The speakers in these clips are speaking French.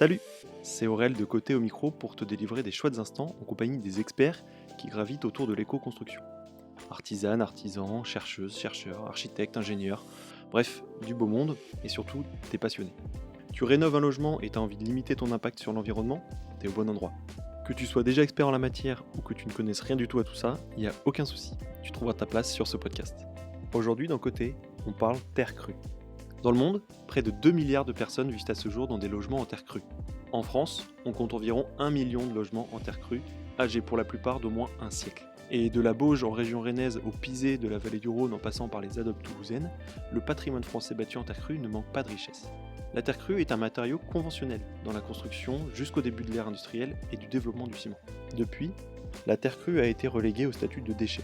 Salut, c'est Aurel de Côté au micro pour te délivrer des chouettes instants en compagnie des experts qui gravitent autour de l'éco-construction. Artisanes, artisans, chercheuses, chercheurs, architectes, ingénieurs, bref, du beau monde et surtout des passionnés. Tu rénoves un logement et tu as envie de limiter ton impact sur l'environnement? T'es au bon endroit. Que tu sois déjà expert en la matière ou que tu ne connaisses rien du tout à tout ça, il n'y a aucun souci. Tu trouveras ta place sur ce podcast. Aujourd'hui, dans Côté, on parle terre crue. Dans le monde, près de 2 milliards de personnes vivent à ce jour dans des logements en terre crue. En France, on compte environ 1 million de logements en terre crue, âgés pour la plupart d'au moins un siècle. Et de la Bauge en région rennaise au Pisé de la vallée du Rhône en passant par les adobes toulousaines, le patrimoine français bâti en terre crue ne manque pas de richesse. La terre crue est un matériau conventionnel dans la construction jusqu'au début de l'ère industrielle et du développement du ciment. Depuis, la terre crue a été reléguée au statut de déchet,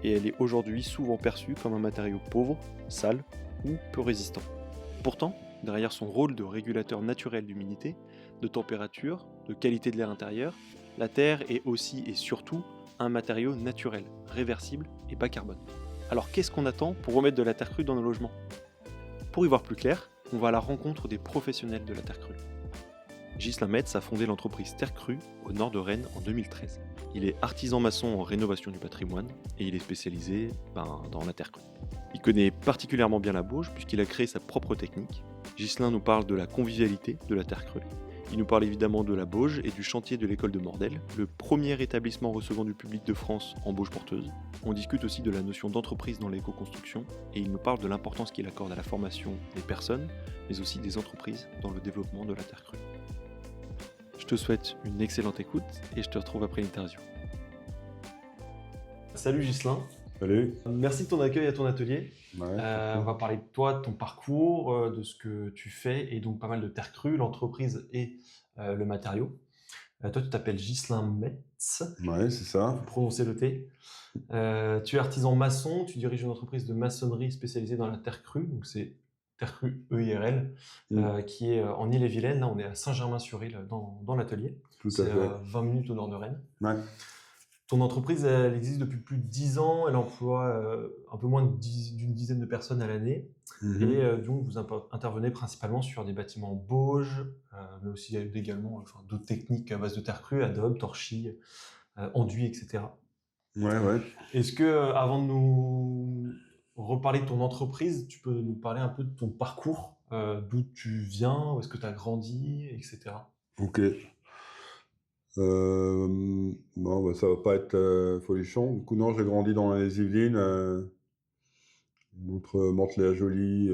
et elle est aujourd'hui souvent perçue comme un matériau pauvre, sale ou peu résistant. Pourtant, derrière son rôle de régulateur naturel d'humidité, de température, de qualité de l'air intérieur, la terre est aussi et surtout un matériau naturel, réversible et bas carbone. Alors qu'est-ce qu'on attend pour remettre de la terre crue dans nos logements? Pour y voir plus clair, on va à la rencontre des professionnels de la terre crue. Ghislain Metz a fondé l'entreprise Terre Crue au nord de Rennes en 2013. Il est artisan maçon en rénovation du patrimoine et il est spécialisé dans la terre crue. Il connaît particulièrement bien la Bauge puisqu'il a créé sa propre technique. Ghislain nous parle de la convivialité de la terre crue. Il nous parle évidemment de la Bauge et du chantier de l'école de Mordel, le premier établissement recevant du public de France en Bauge porteuse. On discute aussi de la notion d'entreprise dans l'éco-construction et il nous parle de l'importance qu'il accorde à la formation des personnes, mais aussi des entreprises dans le développement de la terre crue. Je te souhaite une excellente écoute et je te retrouve après l'interview. Salut Ghislain. Salut. Merci de ton accueil à ton atelier. Ouais, On va parler de toi, de ton parcours, de ce que tu fais et donc pas mal de terre crue, l'entreprise et le matériau. Toi, tu t'appelles Ghislain Metz, ouais, c'est ça. pour prononcer le T. Tu es artisan maçon, tu diriges une entreprise de maçonnerie spécialisée dans la terre crue, donc c'est Terre Crue EIRL, qui est en Ille-et-Vilaine. Là, on est à Saint-Germain-sur-Île dans l'atelier. Tout à C'est fait. à 20 minutes au nord de Rennes. Ouais. Ton entreprise, elle existe depuis plus de 10 ans. Elle emploie un peu moins d'une dizaine de personnes à l'année. Mhm. Et donc, vous intervenez principalement sur des bâtiments Bauge, mais aussi également d'autres techniques à base de terre crue, adobe, torchis, enduit, etc. Ouais. Est-ce que, avant de nous reparler de ton entreprise, tu peux nous parler un peu de ton parcours, d'où tu viens, où est-ce que tu as grandi, etc. Ok. Non, bah, ça va pas être folichon. Du coup, non, j'ai grandi dans les Yvelines, entre Mantes-la-Jolie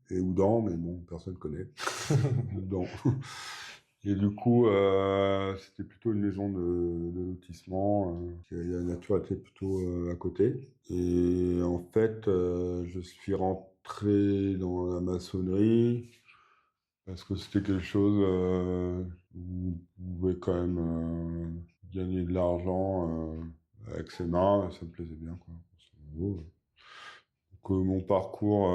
et Oudan, mais bon, personne connaît. Oudan. Et du coup, c'était plutôt une maison de lotissement. La nature était plutôt à côté. Et en fait, je suis rentré dans la maçonnerie parce que c'était quelque chose où on pouvait quand même gagner de l'argent avec ses mains. Et ça me plaisait bien, quoi. Grosso modo. Donc, mon parcours,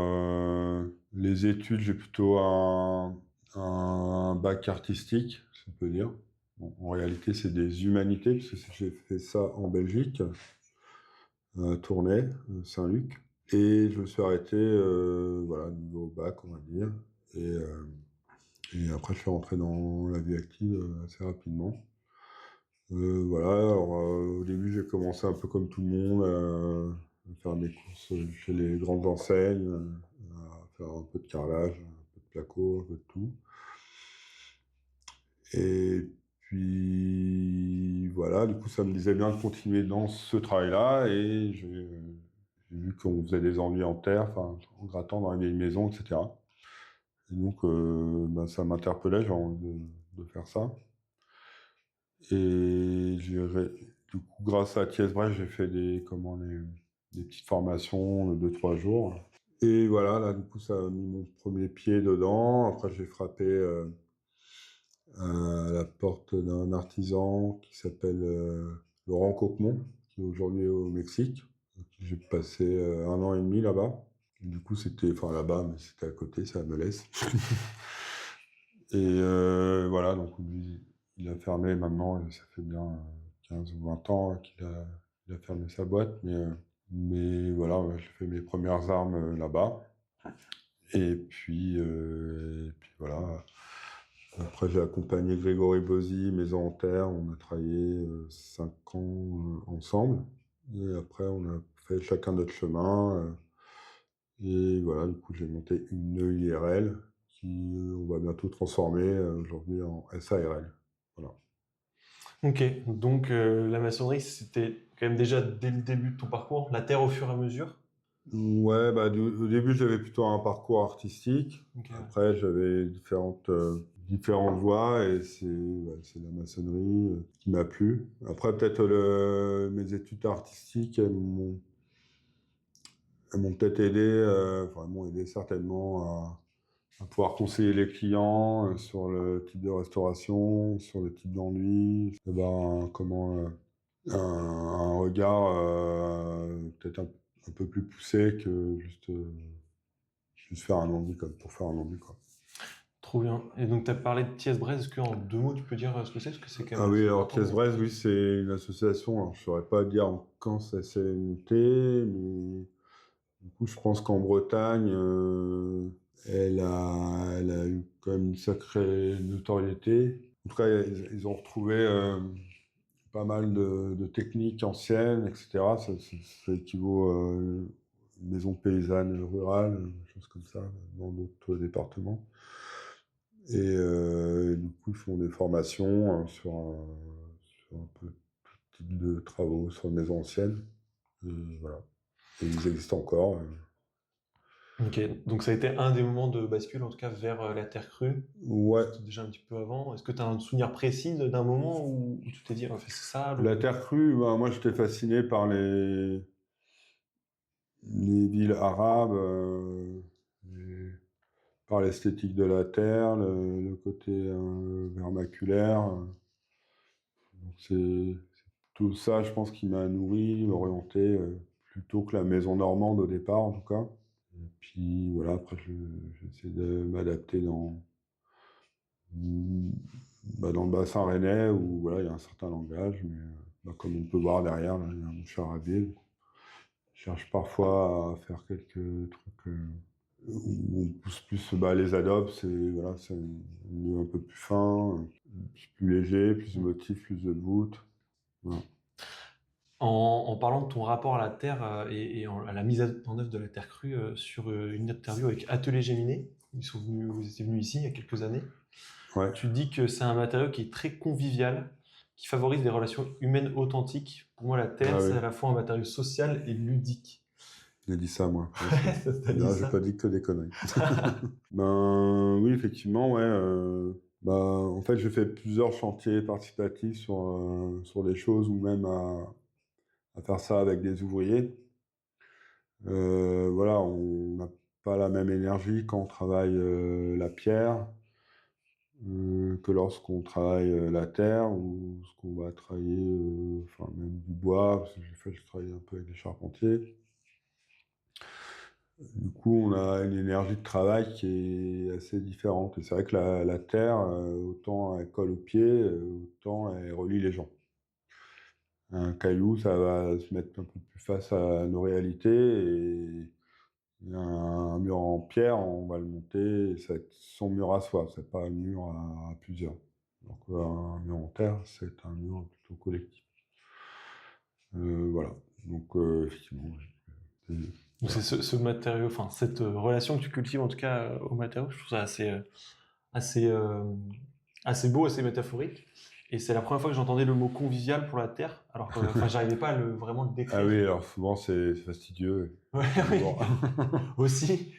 les études, j'ai plutôt un bac artistique, si on peut dire. Bon, en réalité, c'est des humanités, parce que j'ai fait ça en Belgique, à Tournai, Saint-Luc. Et je me suis arrêté, voilà, niveau bac, on va dire. Et après, je suis rentré dans la vie active assez rapidement. Voilà, alors, au début, j'ai commencé un peu comme tout le monde, à faire mes courses chez les grandes enseignes, à faire un peu de carrelage, un peu de placo, un peu de tout. Et puis voilà, du coup, ça me disait bien de continuer dans ce travail-là. Et j'ai vu qu'on faisait des enduits en terre, enfin, en grattant dans les vieilles maisons, etc. Et donc, ça m'interpellait, j'ai envie de faire ça. Et du coup, grâce à Thiès Brest, j'ai fait des petites formations de 2-3 jours. Et voilà, là, du coup, ça a mis mon premier pied dedans. Après, j'ai frappé à la porte d'un artisan qui s'appelle Laurent Coquemont, qui est aujourd'hui au Mexique. J'ai passé 1 an et demi là-bas. Du coup, là-bas, mais c'était à côté, ça me laisse. Et voilà, donc lui, il a fermé maintenant, et ça fait bien 15 ou 20 ans qu'il a fermé sa boîte, mais voilà, ouais, j'ai fait mes premières armes là-bas. Et puis voilà, Après, j'ai accompagné Grégory Bosy, Maison en Terre. On a travaillé 5 ans ensemble. Et après, on a fait chacun notre chemin. Et voilà, du coup, j'ai monté une EIRL qui, on va bientôt transformer aujourd'hui en SARL. Voilà. Ok, donc la maçonnerie, c'était quand même déjà dès le début de ton parcours, la terre au fur et à mesure. Ouais, bah, au début, j'avais plutôt un parcours artistique. Ok, ouais. Après, j'avais différentes voies et c'est la maçonnerie qui m'a plu. Après, peut-être mes études artistiques, elles m'ont peut-être aidé, enfin, elles m'ont aidé certainement à pouvoir conseiller les clients sur le type de restauration, sur le type d'enduit, comment un regard peut-être un peu plus poussé que juste faire un enduit comme pour faire un enduit, quoi. Trop bien. Et donc, tu as parlé de Thiès-Brest. Est-ce qu'en 2 mots, tu peux dire ce que c'est? Parce que c'est quand Ah même oui, assez alors important. Thiès-Brest, oui, c'est une association. Alors, je ne saurais pas dire quand ça s'est monté, mais du coup, je pense qu'en Bretagne, elle a eu quand même une sacrée notoriété. En tout cas, ils ont retrouvé pas mal de techniques anciennes, etc. Ça équivaut à une maison paysanne rurale, des choses comme ça, dans d'autres départements. Et du coup, ils font des formations sur un peu tout type de travaux sur les maisons anciennes. Et voilà. Et ils existent encore. Ok, donc ça a été un des moments de bascule, en tout cas, vers la terre crue. Ouais, C'était déjà un petit peu avant. Est-ce que tu as un souvenir précis d'un moment où tu t'es dit, ouais, c'est ça la le... terre crue, bah, moi j'étais fasciné par les villes arabes, et par l'esthétique de la terre, le côté vernaculaire. Donc c'est tout ça, je pense, qui m'a nourri, orienté, plutôt que la maison normande au départ, en tout cas. Et puis voilà, après, j'essaie de m'adapter dans le bassin rennais, où voilà, il y a un certain langage, mais comme on peut voir derrière, là, il y a un chat à ville. Je cherche parfois à faire quelques trucs où on pousse plus les adobes, c'est un milieu un peu plus fin, plus léger, plus de motifs, plus de voûtes. Voilà. En parlant de ton rapport à la terre à la mise en œuvre de la terre crue sur une interview avec Atelier Géminé, vous étiez venus ici il y a quelques années, Ouais. tu dis que c'est un matériau qui est très convivial, qui favorise des relations humaines authentiques. Pour moi, la terre, Ah c'est oui, à la fois un matériau social et ludique. j'ai dit ça, moi. T'as dit Là, j'ai ça? pas dit que des conneries. Ben oui, effectivement, ouais. En fait, je fais plusieurs chantiers participatifs sur des choses ou même à faire ça avec des ouvriers. Voilà, on n'a pas la même énergie quand on travaille la pierre que lorsqu'on travaille la terre ou ce qu'on va travailler, enfin même du bois, parce que je travaille un peu avec des charpentiers. Du coup, on a une énergie de travail qui est assez différente. Et c'est vrai que la terre, autant elle colle aux pieds, autant elle relie les gens. Un caillou, ça va se mettre un peu plus face à nos réalités. Et un mur en pierre, on va le monter, et ça va être son mur à soi, c'est pas un mur à plusieurs. Donc un mur en terre, c'est un mur plutôt collectif. Voilà. Donc effectivement, c'est- Donc voilà. c'est ce matériau, enfin cette relation que tu cultives en tout cas au matériau, je trouve ça assez, euh, assez beau, assez métaphorique. Et c'est la première fois que j'entendais le mot convivial pour la terre, alors que enfin j'arrivais pas à vraiment le Ah décrire. oui, alors souvent c'est fastidieux, Ouais, c'est oui, lourd. aussi,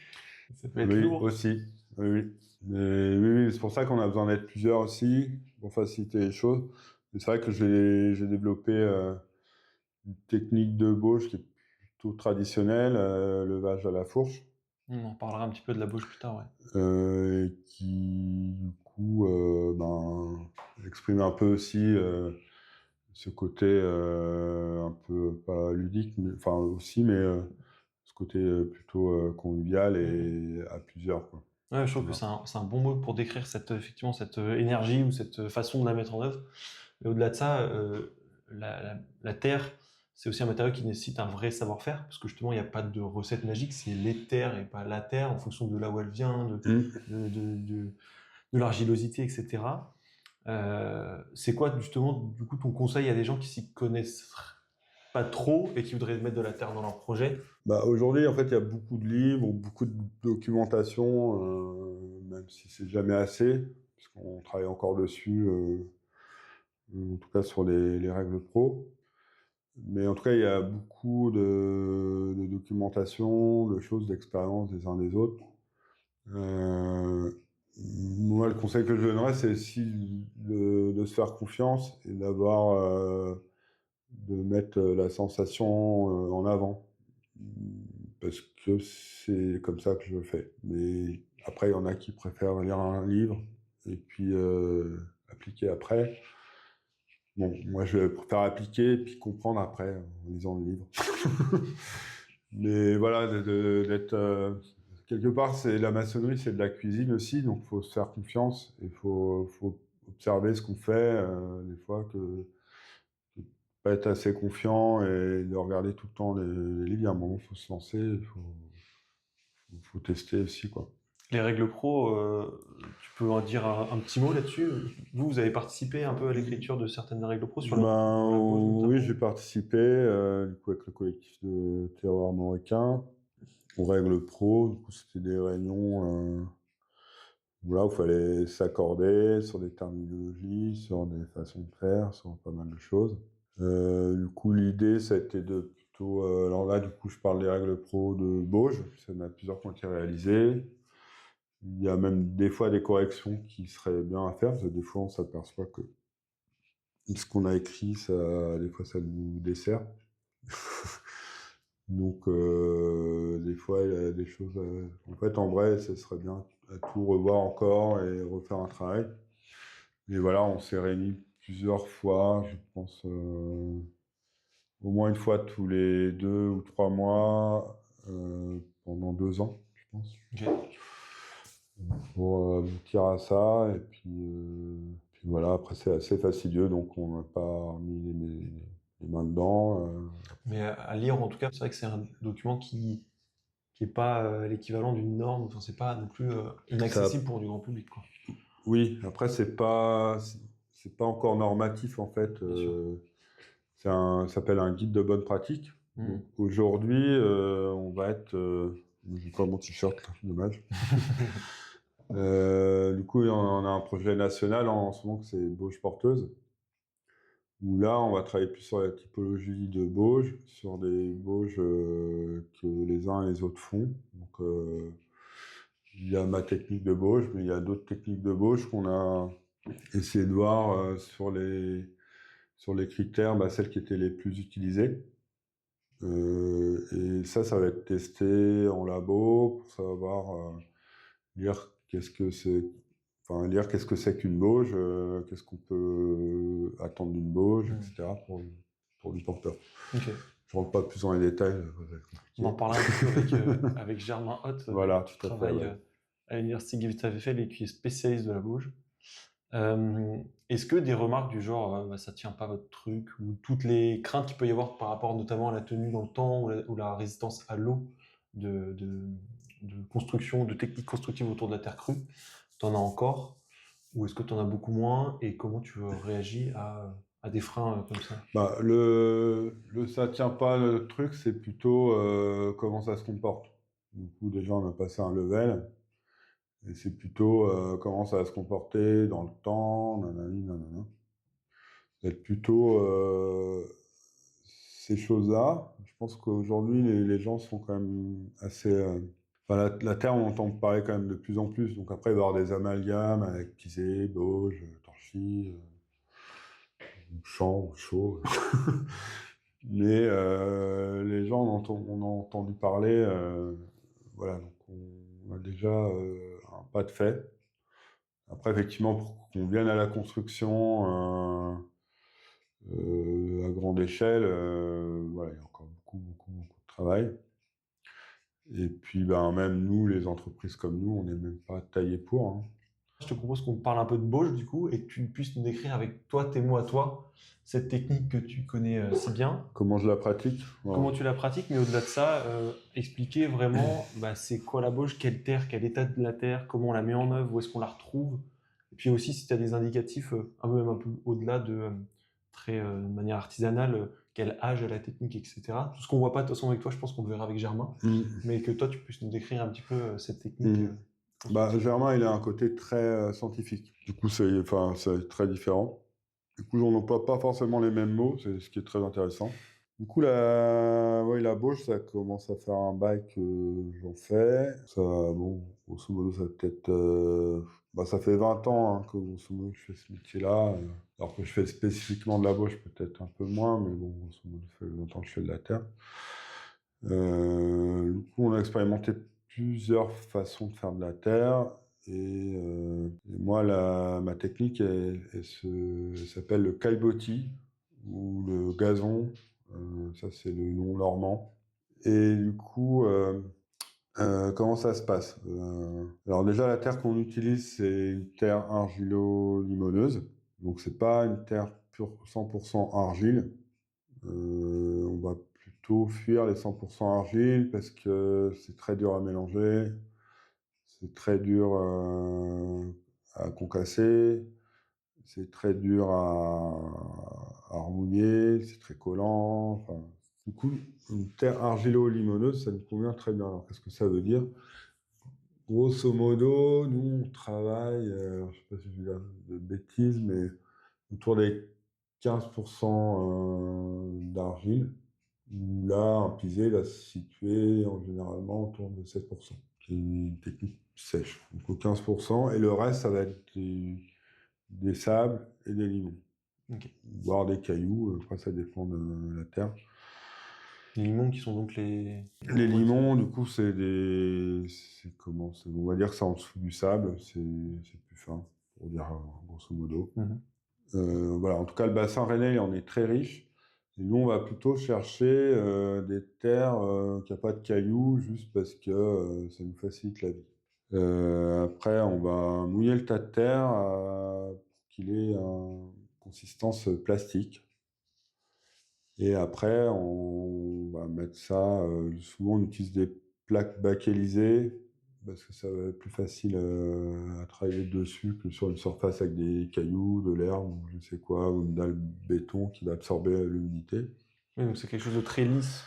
ça peut être Oui, lourd. aussi. Oui, oui. Mais oui, oui, c'est pour ça qu'on a besoin d'être plusieurs aussi, pour faciliter les choses. Mais c'est vrai que j'ai développé une technique de bauge qui est plutôt traditionnelle, levage à la fourche, On en parlera un petit peu de la bouche plus tard, ouais. et qui, du coup, exprime un peu aussi ce côté un peu, pas ludique, mais, enfin aussi, mais ce côté plutôt convivial et à plusieurs, quoi. Ouais, je trouve que Voilà. c'est un bon mot pour décrire effectivement cette énergie ou cette façon de la mettre en œuvre. Mais au-delà de ça, la terre, c'est aussi un matériau qui nécessite un vrai savoir-faire, parce que justement, il n'y a pas de recette magique, c'est les terres et pas la terre, en fonction de là où elle vient, Mmh. de, de, de, de l'argilosité, etc. C'est quoi justement du coup ton conseil à des gens qui s'y connaissent pas trop et qui voudraient mettre de la terre dans leur projet? Aujourd'hui, en fait, il y a beaucoup de livres, beaucoup de documentation, même si c'est jamais assez, puisqu'on travaille encore dessus, en tout cas sur les règles pro. Mais en tout cas, il y a beaucoup de documentation, de choses, d'expériences des uns des autres. Moi, le conseil que je donnerais, c'est aussi de se faire confiance et de mettre la sensation en avant. Parce que c'est comme ça que je le fais. Mais après, il y en a qui préfèrent lire un livre et puis appliquer après. Bon, moi, je préfère appliquer et puis comprendre après en lisant le livre. Mais voilà, d'être quelque part, c'est la maçonnerie, c'est de la cuisine aussi, donc il faut se faire confiance et faut observer ce qu'on fait. Des fois, que pas être assez confiant et de regarder tout le temps les livres. À un moment, il faut se lancer, faut tester aussi, quoi. Les règles pro, tu peux en dire un petit mot là-dessus? Vous avez participé un peu à l'écriture de certaines règles pro sur la pause Oui, notamment? j'ai participé du coup, avec le collectif de terroir marocain aux règles pro. Du coup, c'était des réunions voilà, où il fallait s'accorder sur des terminologies, sur des façons de faire, sur pas mal de choses. Du coup, l'idée, ça a été de plutôt... alors là, du coup, je parle des règles pro de Bauge. Il y en a plusieurs qui ont été réalisées. Il y a même des fois des corrections qui seraient bien à faire, parce que des fois, on s'aperçoit que ce qu'on a écrit, des fois, ça nous dessert. Donc, des fois, il y a des choses... En fait, en vrai, ce serait bien à tout revoir encore et refaire un travail. Et voilà, on s'est réunis plusieurs fois, je pense, au moins une fois tous les 2 ou 3 mois, pendant 2 ans, je pense, Ok. pour aboutir à ça. Et puis voilà, après c'est assez fastidieux, donc on n'a pas mis les mains dedans. Mais à lire, en tout cas, c'est vrai que c'est un document qui est pas l'équivalent d'une norme, enfin, c'est pas non plus Ça, inaccessible pour du grand public, quoi. oui, après c'est pas encore normatif en fait. Bien sûr. Ça s'appelle un guide de bonne pratique. Donc, aujourd'hui, on va être... j'ai pas mon t-shirt, là, dommage. Du coup, on a un projet national en ce moment que c'est Bauge porteuse, où là, on va travailler plus sur la typologie de Bauge, sur des Bauges que les uns et les autres font. Donc, il y a ma technique de Bauge, mais il y a d'autres techniques de Bauge qu'on a essayé de voir sur les critères, celles qui étaient les plus utilisées. Et ça va être testé en labo pour savoir lire qu'est-ce que c'est, enfin lire qu'est-ce que c'est qu'une bauge, qu'est-ce qu'on peut attendre d'une bauge, etc. pour du porteur. Ok. Je rentre pas plus dans les détails. On en parlait un petit peu avec Germain Hott, Voilà, qui tout à fait, travaille ouais. à l'université Gustavus-Eiffel et qui est spécialiste de la bauge. Est-ce que des remarques du genre ça tient pas votre truc, ou toutes les craintes qu'il peut y avoir par rapport notamment à la tenue dans le temps ou la résistance à l'eau de construction, de techniques constructives autour de la terre crue, t'en as encore, ou est-ce que t'en as beaucoup moins, et comment tu réagis à des freins comme ça? Le ça tient pas le truc, c'est plutôt comment ça se comporte. Du coup, déjà, on a passé un level. Et c'est plutôt comment ça va se comporter dans le temps, nanani, nanana. C'est plutôt ces choses-là. Je pense qu'aujourd'hui, les gens sont quand même assez... Enfin, la Terre, on entend parler quand même de plus en plus. Donc après, il va y avoir des amalgames avec Pisé, Bauge, Torchy, Champ, Chaud. Mais les gens, on a entendu parler. Voilà, donc on a déjà un pas de fait. Après, effectivement, pour qu'on vienne à la construction à grande échelle, voilà, il y a encore beaucoup, beaucoup, beaucoup de travail. Et puis, même nous, les entreprises comme nous, on n'est même pas taillés pour. Hein. Je te propose qu'on parle un peu de bauge du coup, et que tu puisses nous décrire avec toi, tes mots à toi, cette technique que tu connais si bien. Comment je la pratique? Voilà. Comment tu la pratiques, mais au-delà de ça, expliquer vraiment c'est quoi la bauge, quelle terre, quel état de la terre, comment on la met en œuvre, où est-ce qu'on la retrouve, Et puis aussi, si tu as des indicatifs, même un peu au-delà de de manière artisanale, quel âge a la technique, etc. Tout ce qu'on voit pas de toute façon avec toi, je pense qu'on le verra avec Germain, mais que toi, tu puisses nous décrire un petit peu cette technique. Germain, il a un côté très scientifique. Du coup, c'est très différent. Du coup, on n'emploie pas forcément les mêmes mots, c'est ce qui est très intéressant. Du coup, la bauge, ça commence à faire un bail que j'en fais. Ça, bon, grosso modo, ça peut-être... ça fait 20 ans que, grosso modo, je fais ce métier-là. Alors que je fais spécifiquement de la bauge, peut-être un peu moins, mais bon, grosso modo, ça fait longtemps que je fais de la terre. Du coup, on a expérimenté plusieurs façons de faire de la terre. Et moi, ma technique, elle s'appelle le caillebotis ou le gazon. Ça, c'est le nom normand. Et du coup, comment ça se passe? Alors déjà, la terre qu'on utilise, c'est une terre argilo-limoneuse. Donc, c'est pas une terre pure 100% argile. On va plutôt fuir les 100% argile parce que c'est très dur à mélanger, c'est très dur à concasser, c'est très dur à remouiller, c'est très collant. Enfin, du coup, une terre argilo-limoneuse, ça nous convient très bien. Alors, qu'est-ce que ça veut dire? Grosso modo, nous, on travaille, je ne sais pas si je vais dire de bêtises, mais autour des 15% d'argile, où là, un pisé va se situer généralement autour de 7%, qui est une technique sèche. Donc au 15%, et le reste, ça va être des sables et des limons. Voire des cailloux, après ça dépend de la terre. Les limons qui sont donc les... Les limons, du coup, c'est on va dire que c'est en dessous du sable, c'est plus fin, pour dire grosso modo. Voilà, en tout cas, le bassin rennais, il en est très riche. Et nous, on va plutôt chercher des terres qui n'ont pas de cailloux, juste parce que ça nous facilite la vie. Après, on va mouiller le tas de terre pour qu'il ait une consistance plastique. Et après, on va mettre ça. Souvent, on utilise des plaques bakélisées parce que ça va être plus facile à travailler dessus que sur une surface avec des cailloux, de l'herbe ou je ne sais quoi, ou une dalle béton qui va absorber l'humidité. Oui, donc c'est quelque chose de très lisse.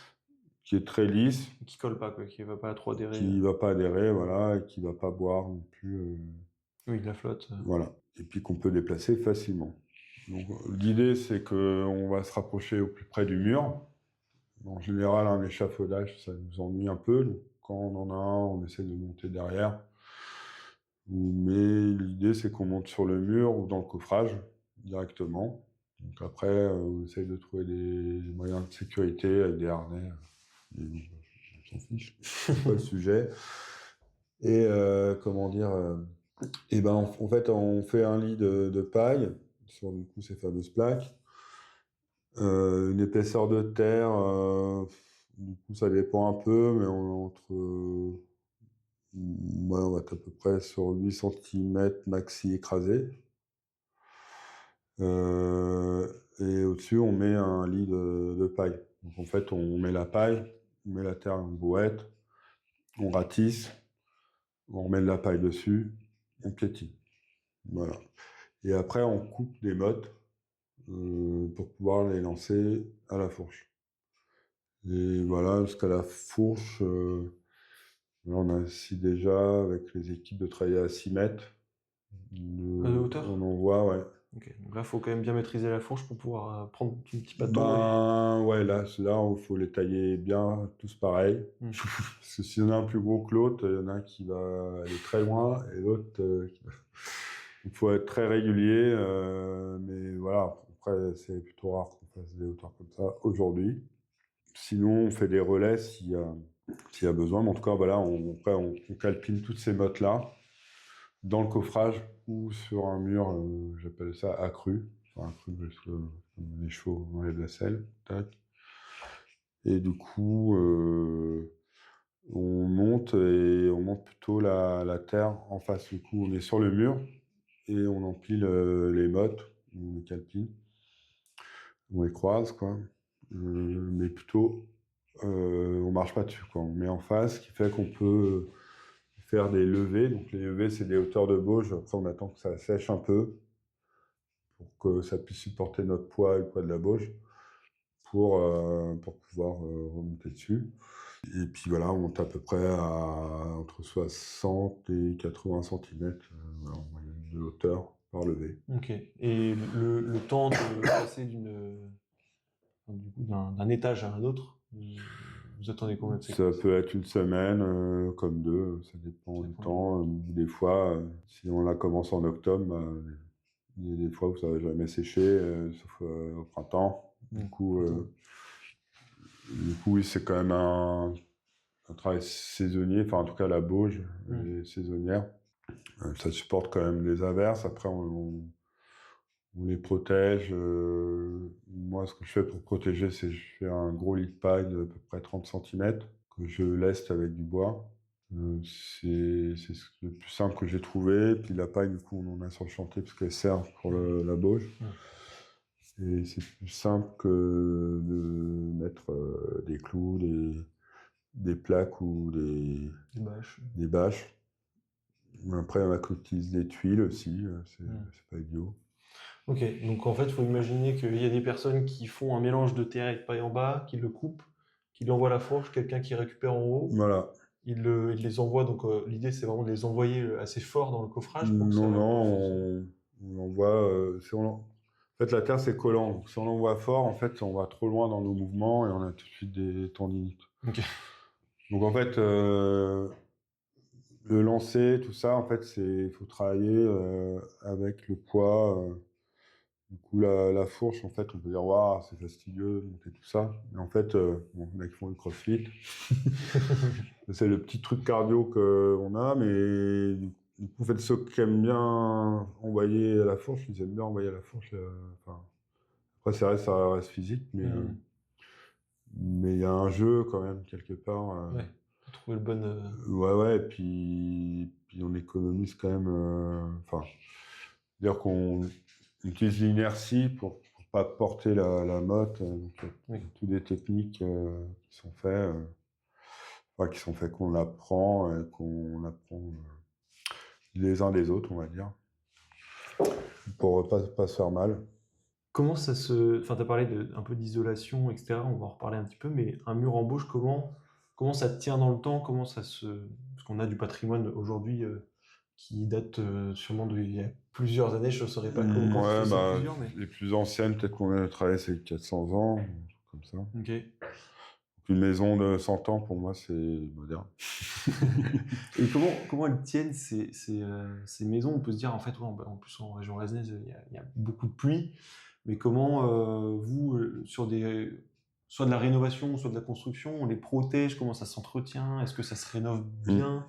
Qui est très lisse. Qui colle pas, quoi, qui ne va pas trop adhérer. Qui ne va pas adhérer, voilà, et qui ne va pas boire non plus. Oui, de la flotte. Voilà. Et puis qu'on peut déplacer facilement. Donc, l'idée, c'est qu'on va se rapprocher au plus près du mur. En général, un échafaudage, ça nous ennuie un peu. Donc, quand on en a un, on essaie de monter derrière. Mais l'idée, c'est qu'on monte sur le mur ou dans le coffrage directement. Donc après, on essaye de trouver des moyens de sécurité avec des harnais. Mais bon, on s'en fiche, c'est pas le sujet. Et comment dire en fait, on fait un lit de paille sur du coup ces fameuses plaques. Une épaisseur de terre, du coup ça dépend un peu, mais on va être à peu près sur 8 cm maxi écrasé. Et au-dessus, on met un lit de paille. Donc en fait, on met la paille, on met la terre en brouette, on ratisse, on remet de la paille dessus, on piétine. Voilà. Et après, on coupe des mottes pour pouvoir les lancer à la fourche. Et voilà, jusqu'à la fourche, là, on a aussi déjà, avec les équipes, de travailler à 6 mètres de hauteur. On en voit, ouais. Ok, donc là, il faut quand même bien maîtriser la fourche pour pouvoir prendre un petit bâton. Ouais, là, il faut les tailler bien, tous pareil. Parce que s'il y en a un plus gros que l'autre, il y en a un qui va aller très loin et l'autre qui va... Il faut être très régulier, mais voilà, après, c'est plutôt rare qu'on fasse des hauteurs comme ça aujourd'hui. Sinon, on fait des relais s'il y a besoin. Mais en tout cas, voilà, après, on calpine toutes ces mottes-là dans le coffrage ou sur un mur, j'appelle ça accru. Enfin, accru parce que comme les chevaux enlèvent la selle. Tac. Et du coup, on monte plutôt la terre en face. Du coup, on est sur le mur et on empile les mottes, on les calpine, on les croise, quoi. Mais plutôt, on marche pas dessus, quoi. On met en face, ce qui fait qu'on peut faire des levées. Donc les levées, c'est des hauteurs de bauge. Après, on attend que ça sèche un peu pour que ça puisse supporter notre poids et le poids de la bauge pour pouvoir remonter dessus. Et puis voilà, on monte à peu près à entre 60 et 80 cm en moyenne de hauteur par levée. Ok. Et le temps de passer d'un étage à un autre, vous attendez combien de Ça séquences? peut être une semaine, comme deux, ça dépend Ça du dépend temps. Des fois, si on la commence en octobre, il y a des fois où ça va jamais sécher, sauf au printemps. Du coup, oui, c'est quand même un travail saisonnier, enfin en tout cas la bauge est saisonnière. Ça supporte quand même les averses. Après, on les protège. Moi, ce que je fais pour protéger, c'est que je fais un gros lit de paille de à peu près 30 cm que je leste avec du bois. C'est le plus simple que j'ai trouvé. Puis la paille, du coup, on en a sur le chantier parce qu'elle sert pour la bauge. Et c'est plus simple que de mettre des clous, des plaques ou des bâches. Après, on utilise des tuiles aussi, c'est pas idiot. Ok, donc en fait, il faut imaginer qu'il y a des personnes qui font un mélange de terre et de paille en bas, qui le coupent, qui l'envoient à la fourche, quelqu'un qui récupère en haut, Voilà. il les envoie. Donc l'idée, c'est vraiment de les envoyer assez fort dans le coffrage pour que ça. Non, on l'envoie. En fait, la terre, c'est collant. Donc, si on l'envoie fort, en fait, on va trop loin dans nos mouvements et on a tout de suite des tendinites. Ok. Donc, en fait, le lancer, tout ça, en fait, il faut travailler avec le poids. Du coup, la fourche, en fait, on peut dire, waouh, c'est fastidieux de monter tout ça. Mais en fait, bon, il y en a qui font du crossfit. C'est le petit truc cardio qu'on a, mais du coup, en fait, ceux qui aiment bien envoyer à la fourche, ils aiment bien envoyer à la fourche. Enfin, après, ça reste physique, mais il y a un jeu quand même, quelque part. Ouais, faut trouver le bon. Ouais, et puis on économise quand même. Enfin, dire qu'on utilise l'inertie pour pas porter la motte. Donc, il y a toutes des techniques qui sont faites. Enfin, qui sont faites qu'on apprend, qu'on apprend les uns des autres, on va dire, pour pas se faire mal. Comment ça se. Enfin, tu as parlé un peu d'isolation, etc. On va en reparler un petit peu, mais un mur en bauge, comment ça tient dans le temps? Comment ça se. Parce qu'on a du patrimoine aujourd'hui qui date sûrement d'il y a plusieurs années, je ne saurais pas quand Ouais, c'est plusieurs, mais. les plus anciennes, peut-être qu'on a travaillé, c'est 400 ans, un truc comme ça. Ok. Une maison de 100 ans, pour moi, c'est moderne. Et comment elles tiennent ces maisons? On peut se dire, en fait, ouais, en plus en région rennaise, il y a beaucoup de pluie, mais comment vous, soit de la rénovation, soit de la construction, on les protège? Comment ça s'entretient? Est-ce que ça se rénove bien?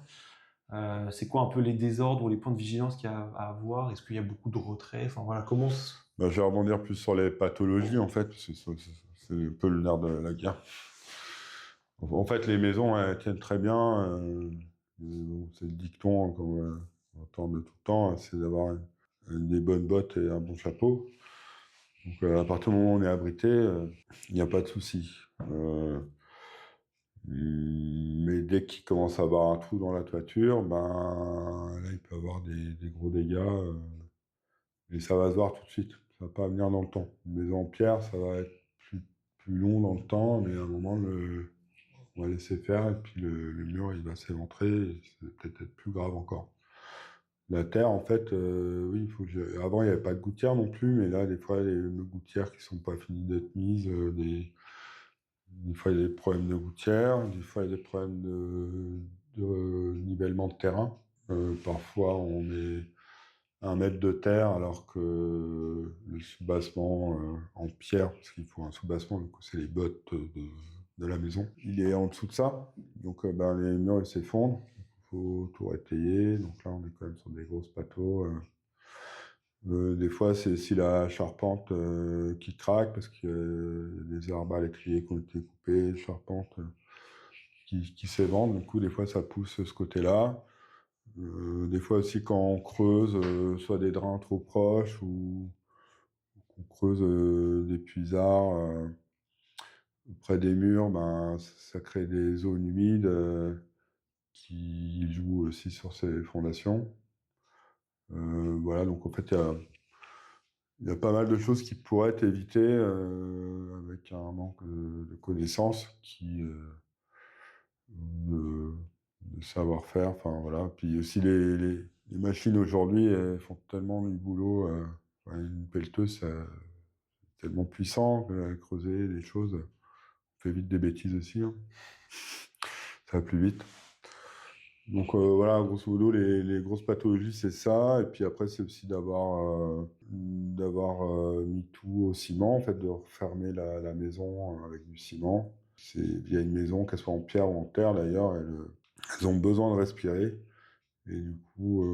C'est quoi un peu les désordres ou les points de vigilance qu'il y a à avoir? Est-ce qu'il y a beaucoup de retraits? Enfin voilà, comment. Je vais rebondir plus sur les pathologies, en fait, parce que c'est un peu le nerf de la guerre. En fait, les maisons, elles tiennent très bien. C'est le dicton qu'on entend de tout le temps, c'est d'avoir des bonnes bottes et un bon chapeau. Donc, à partir du moment où on est abrité, il n'y a pas de souci. Mais dès qu'il commence à avoir un trou dans la toiture, ben, là, il peut avoir des gros dégâts. Et ça va se voir tout de suite. Ça va pas venir dans le temps. Une maison en pierre, ça va être plus long dans le temps, mais à un moment, on va laisser faire, et puis le mur, il va s'éventrer, et c'est peut-être être plus grave encore. La terre, en fait, oui, avant, il n'y avait pas de gouttière non plus, mais là, des fois, les gouttières qui sont pas finies d'être mises, des fois, il y a des problèmes de gouttière, des fois, il y a des problèmes de nivellement de terrain. Parfois, on met 1 mètre de terre, alors que le soubassement en pierre, parce qu'il faut un soubassement, du coup, c'est les bottes de la maison, il est en dessous de ça. Donc, ben, les murs, ils s'effondrent. Il faut tout rétayer. Donc là, on est quand même sur des grosses pâteaux. Des fois, c'est si la charpente qui craque, parce qu'il y a des arbres à l'étrier qui ont été coupés, charpente qui s'éventrent. Du coup, des fois, ça pousse ce côté-là. Des fois aussi, quand on creuse, soit des drains trop proches ou qu'on creuse des puisards près des murs, ben, ça crée des zones humides qui joue aussi sur ces fondations. Voilà, donc en fait, il y a pas mal de choses qui pourraient être évitées avec un manque de connaissances, de, de savoir-faire. Enfin voilà. Puis aussi les machines aujourd'hui, elles font tellement du boulot. Une pelleteuse, c'est tellement puissant que creuser les choses, on fait vite des bêtises aussi. Hein. Ça va plus vite. Donc voilà, grosso modo, les grosses pathologies, c'est ça. Et puis après, c'est aussi d'avoir mis tout au ciment, en fait, de refermer la maison avec du ciment. Il y a une maison, qu'elle soit en pierre ou en terre d'ailleurs, elles ont besoin de respirer. Et du coup,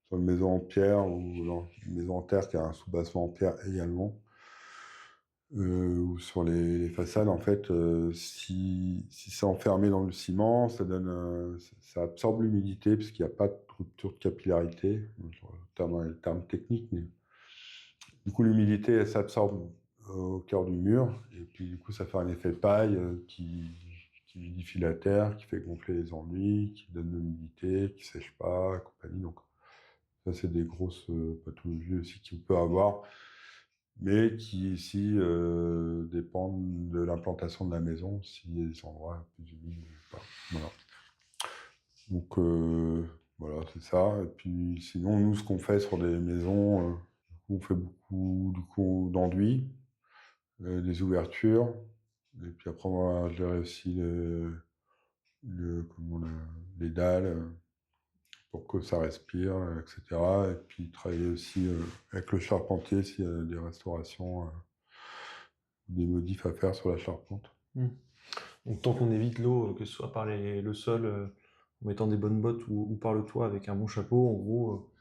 sur une maison en pierre ou une maison en terre qui a un soubassement en pierre également, ou sur les façades, en fait, si c'est enfermé dans le ciment, ça absorbe l'humidité parce qu'il n'y a pas de rupture de capillarité, le terme technique, mais du coup l'humidité elle s'absorbe au cœur du mur et puis du coup ça fait un effet paille qui humidifie la terre, qui fait gonfler les enduits, qui donne de l'humidité, qui sèche pas, et compagnie. Donc ça c'est des grosses pathologies aussi qu'on peut avoir, mais qui ici dépendent de l'implantation de la maison, s'il y a des endroits plus humides ou pas. Voilà. Donc voilà, c'est ça. Et puis sinon, nous, ce qu'on fait sur des maisons, on fait beaucoup d'enduits, des ouvertures, et puis après on va gérer aussi les dalles pour que ça respire, etc. Et puis travailler aussi avec le charpentier s'il y a des restaurations, des modifs à faire sur la charpente. Donc tant qu'on évite l'eau, que ce soit par le sol, en mettant des bonnes bottes ou par le toit avec un bon chapeau, en gros,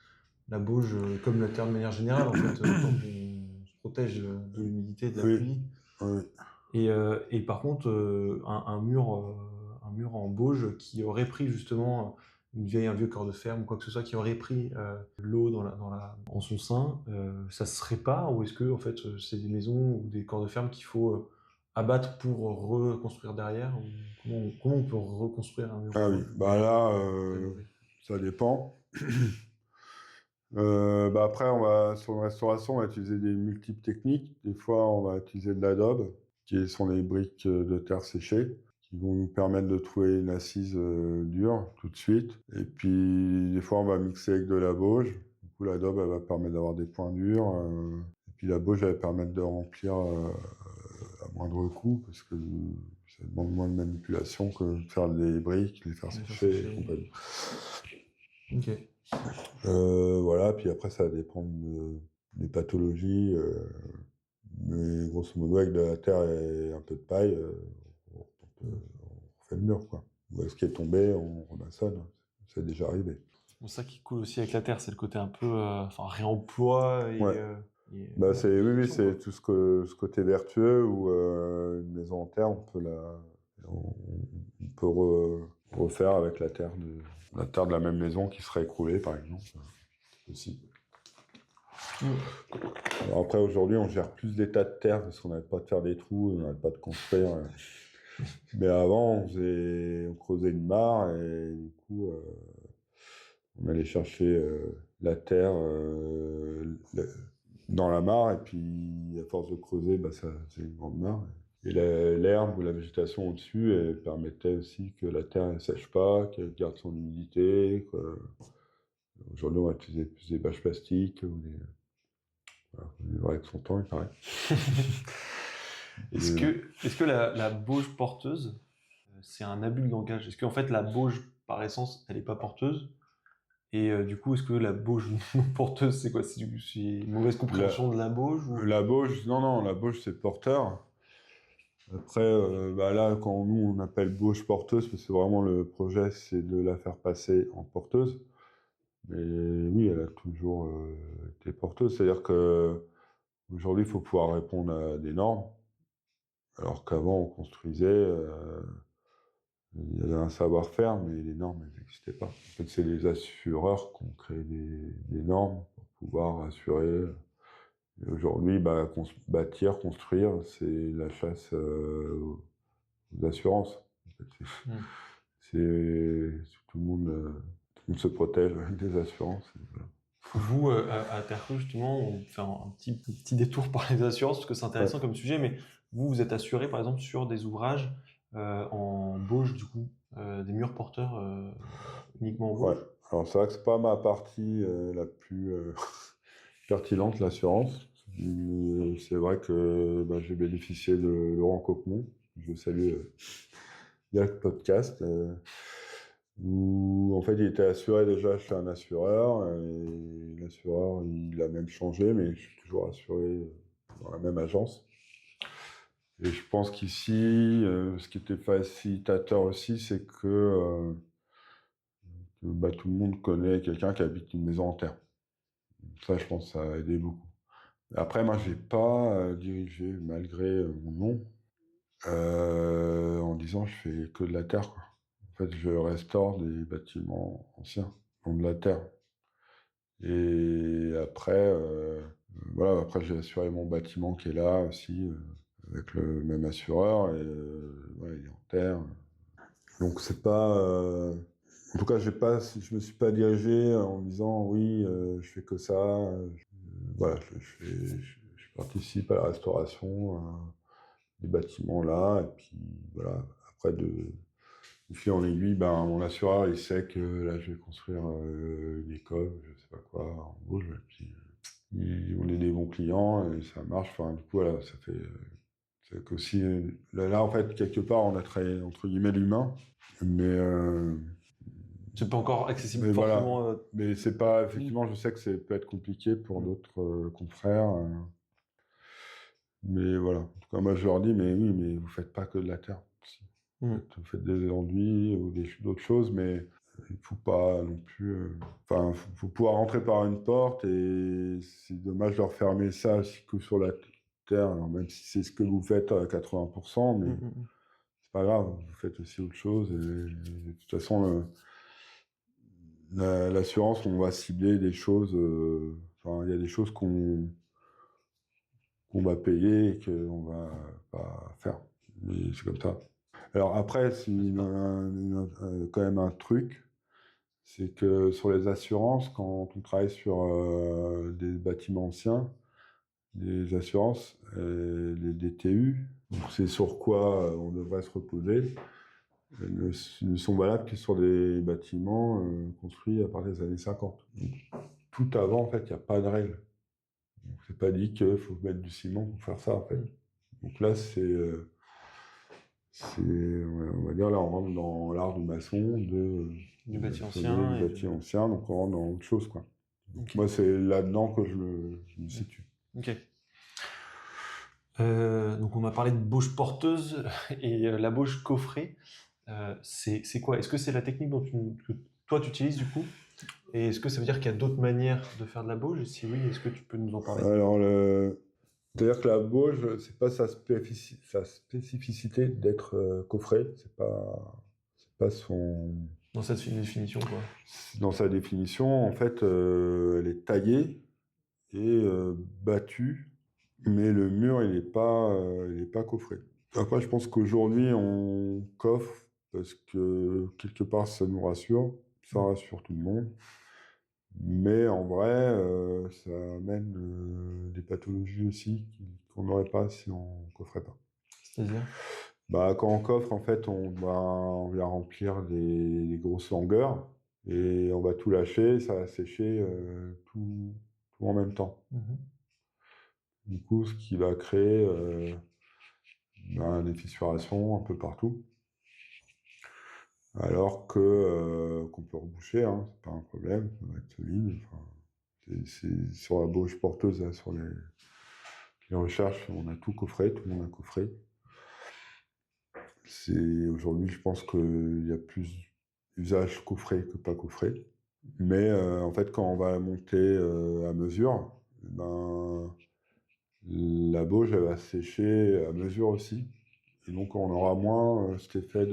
la bauge, comme la terre de manière générale, en fait, tant qu'on se protège de l'humidité, de la Oui. pluie. Oui. Et par contre, un mur en bauge qui aurait pris justement un vieux corps de ferme ou quoi que ce soit, qui aurait pris l'eau en son sein, ça se répare ou est-ce que en fait c'est des maisons ou des corps de ferme qu'il faut abattre pour reconstruire derrière ou comment on peut reconstruire un mur Ah en oui, bauge bah là, rénover. ça dépend. Après, sur une restauration, on va utiliser des multiples techniques. Des fois, on va utiliser de l'adobe, qui sont des briques de terre séchées, qui vont nous permettre de trouver une assise dure tout de suite. Et puis, des fois, on va mixer avec de la bauge. Du coup, l'adobe, elle va permettre d'avoir des points durs. Et puis, la bauge, elle va permettre de remplir à moindre coût, parce que ça demande moins de manipulation que de faire des briques, les faire sécher et compagnie. Ok. Voilà, puis après ça dépend des pathologies, mais grosso modo avec de la terre et un peu de paille, on fait le mur quoi. Ou ce qui est tombé, on remaçonne, c'est déjà arrivé. Bon, ça qui coule aussi avec la terre, c'est le côté un peu réemploi et, Ouais. et Oui, modification, c'est quoi. tout ce côté vertueux où une maison en terre, on peut refaire avec la terre de la même maison qui serait écroulée par exemple, aussi. Alors après, aujourd'hui, on gère plus des tas de terre parce qu'on n'arrête pas de faire des trous, on n'arrête pas de construire. Mais avant, on creusait une mare et du coup, on allait chercher la terre dans la mare et puis à force de creuser, ça faisait une grande mare. Et l'herbe ou la végétation au-dessus, elle permettait aussi que la terre ne sèche pas, qu'elle garde son humidité. Aujourd'hui, on va utiliser plus des bâches plastiques ou des... Voilà, on vivra avec son temps, il paraît. Est-ce que la bauge porteuse, c'est un abus de langage? Est-ce qu'en fait la bauge, par essence, elle n'est pas porteuse? Et du coup, est-ce que la bauge non porteuse, c'est quoi? C'est une mauvaise compréhension de la bauge ou... La bauge, non, la bauge c'est porteur. Après, là, quand nous on appelle bauge porteuse, parce que c'est vraiment le projet, c'est de la faire passer en porteuse. Mais oui, elle a toujours été porteuse. C'est-à-dire que aujourd'hui, il faut pouvoir répondre à des normes, alors qu'avant on construisait. Il y avait un savoir-faire, mais les normes, elles n'existaient pas. En fait, c'est les assureurs qui ont créé des normes pour pouvoir assurer. Et aujourd'hui, bâtir, construire, c'est la chasse aux assurances. En fait, tout le monde se protège avec des assurances. Voilà. Vous, à Terre-Creux, justement, on fait un petit détour par les assurances, parce que c'est intéressant comme sujet, mais vous êtes assuré, par exemple, sur des ouvrages en bauge, du coup, des murs porteurs uniquement en Ouais. bauge. Alors c'est vrai que c'est pas ma partie la plus pertinente, l'assurance. Mais c'est vrai que j'ai bénéficié de Laurent Coquemont, je salue via le podcast, où en fait il était assuré déjà chez un assureur, et l'assureur il a même changé, mais je suis toujours assuré dans la même agence. Et je pense qu'ici, ce qui était facilitateur aussi, c'est que tout le monde connaît quelqu'un qui habite une maison en terre. Ça, je pense que ça a aidé beaucoup. Après, moi, j'ai pas dirigé, malgré mon nom, en disant je fais que de la terre, quoi. En fait, je restaure des bâtiments anciens, donc de la terre. Et après, voilà, après j'ai assuré mon bâtiment qui est là aussi, avec le même assureur, et ouais, il est en terre. Donc c'est pas, en tout cas, je me suis pas dirigé en me disant oui, je fais que ça. Voilà, je participe à la restauration des bâtiments là, et puis voilà. Après de fil en aiguille, mon assureur il sait que là je vais construire une école, je sais pas quoi, en Vosges, et puis on est des bons clients et ça marche. Enfin, du coup, voilà, ça fait. C'est qu'aussi, là, en fait, quelque part, on a très, entre guillemets, l'humain, mais, C'est pas encore accessible mais voilà. forcément. Mais c'est pas, effectivement, je sais que ça peut être compliqué pour d'autres confrères, mais voilà. En tout cas, moi, je leur dis, mais oui, mais vous faites pas que de la terre. Si. Vous faites des enduits ou d'autres choses, mais il faut pas non plus. Enfin, faut pouvoir rentrer par une porte, et c'est dommage de refermer ça aussi que sur la terre, alors même si c'est ce que vous faites à 80%, mais c'est pas grave, vous faites aussi autre chose. Et de toute façon, l'assurance, on va cibler des choses. Enfin, il y a des choses qu'on va payer et qu'on va pas faire. Mais c'est comme ça. Alors après, c'est quand même un truc, c'est que sur les assurances, quand on travaille sur des bâtiments anciens, les assurances, les DTU, c'est sur quoi on devrait se reposer, ne sont valables que sur des bâtiments construits à partir des années 50. Donc, tout avant, en fait, il n'y a pas de règle. C'est pas dit qu'il faut mettre du ciment pour faire ça, en fait. Donc là, on va dire, là, on rentre dans l'art du maçon, Du bâti ancien. Du bâti ancien, donc on rentre dans autre chose, quoi. Donc, moi, c'est là-dedans que je me situe. Ok. Donc on a parlé de bauge porteuse et la bauge coffrée. C'est quoi? Est-ce que c'est la technique que toi tu utilises du coup? Et est-ce que ça veut dire qu'il y a d'autres manières de faire de la bauge? Et si oui, est-ce que tu peux nous en parler? Alors, c'est-à-dire que la bauge, c'est pas sa spécificité d'être coffret, c'est pas son. Dans cette définition, quoi. Dans sa définition, en fait, elle est taillée et battue, mais le mur, il est pas coffré. Après, je pense qu'aujourd'hui, on coffre parce que quelque part, ça nous rassure, ça rassure tout le monde. Mais en vrai, ça amène des pathologies aussi qu'on n'aurait pas si on coffrait pas. C'est-à-dire? Quand on coffre, en fait, on va remplir des grosses longueurs et on va tout lâcher, ça va sécher tout en même temps. Du coup, ce qui va créer des fissurations un peu partout. Alors que qu'on peut reboucher, hein, c'est pas un problème, ça va être solide. Enfin, c'est sur la bauge porteuse, là, sur les recherches, on a tout coffré, tout le monde a coffré. Aujourd'hui, je pense qu'il y a plus d'usage coffré que pas coffré. Mais en fait, quand on va monter à mesure, la bauge, elle va sécher à mesure aussi. Et donc, on aura moins cet effet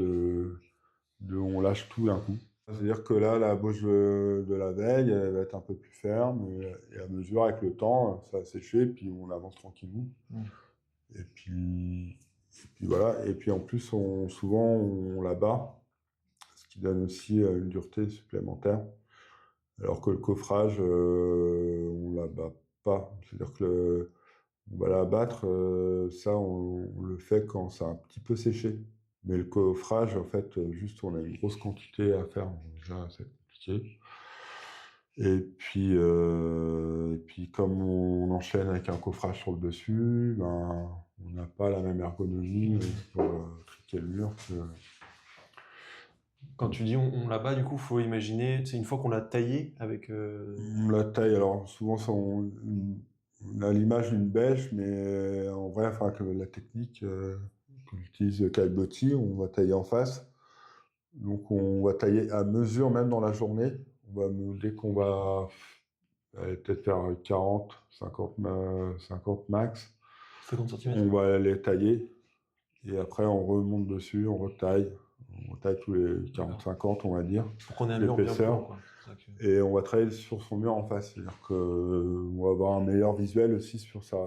on lâche tout d'un coup. C'est-à-dire que là, la bauge de la veille, elle va être un peu plus ferme, et à mesure, avec le temps, ça va sécher, puis on avance tranquillement. Et puis voilà. Et puis en plus, souvent, on la bat, ce qui donne aussi une dureté supplémentaire. Alors que le coffrage, on l'abat pas. C'est-à-dire que on va l'abattre, ça on le fait quand c'est un petit peu séché. Mais le coffrage, en fait, juste on a une grosse quantité à faire, déjà c'est compliqué. Et puis comme on enchaîne avec un coffrage sur le dessus, ben, on n'a pas la même ergonomie pour triquer le mur que... Quand tu dis on l'abat, du coup, faut imaginer, c'est une fois qu'on l'a taillé avec. La taille, alors souvent on a l'image d'une bêche, mais en vrai, enfin, que la technique qu'on utilise Kalbotti, on va tailler en face. Donc on va tailler à mesure, même dans la journée. Dès qu'on va peut-être faire 40, 50 max, 50 on cm. va les tailler. Et après, on remonte dessus, on retaille. On retaille tous les 40-50, on va dire, Pour qu'on ait un mur bien l'épaisseur. plan, quoi. C'est ça que- Et on va travailler sur son mur en face. C'est-à-dire qu'on va avoir un meilleur visuel aussi sur sa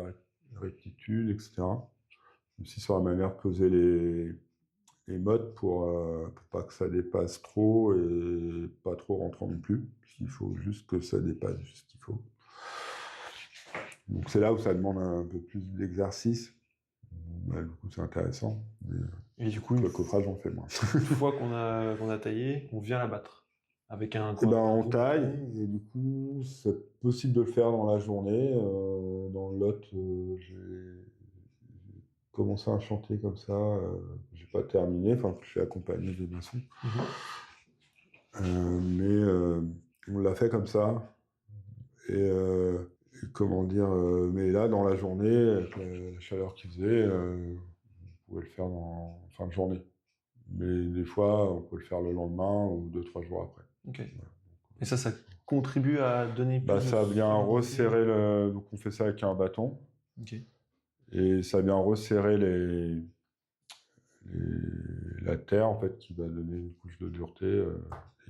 rectitude, etc. Aussi sur la manière de poser les modes pour pas que ça dépasse trop et pas trop rentrant non plus. Il faut juste que ça dépasse juste ce qu'il faut. Donc c'est là où ça demande un peu plus d'exercice. Du coup, c'est intéressant. Mais Et du coup, le coffrage, on fait moins. une fois qu'on a taillé, on vient l'abattre. Avec un. Et ben, on taille, et du coup, c'est possible de le faire dans la journée. Dans le Lot, j'ai commencé un chantier comme ça, j'ai pas terminé, enfin, je suis accompagné des maçons. Mais on l'a fait comme ça. Et comment dire, mais là, dans la journée, avec la chaleur qu'il faisait, on pouvait le faire en fin de journée. Mais des fois, on peut le faire le lendemain ou 2-3 jours après. Ok. Et ça contribue à donner plus Bah, de ça vient solidité. resserrer le... Donc on fait ça avec un bâton. Ok. Et ça vient resserrer la terre, en fait, qui va donner une couche de dureté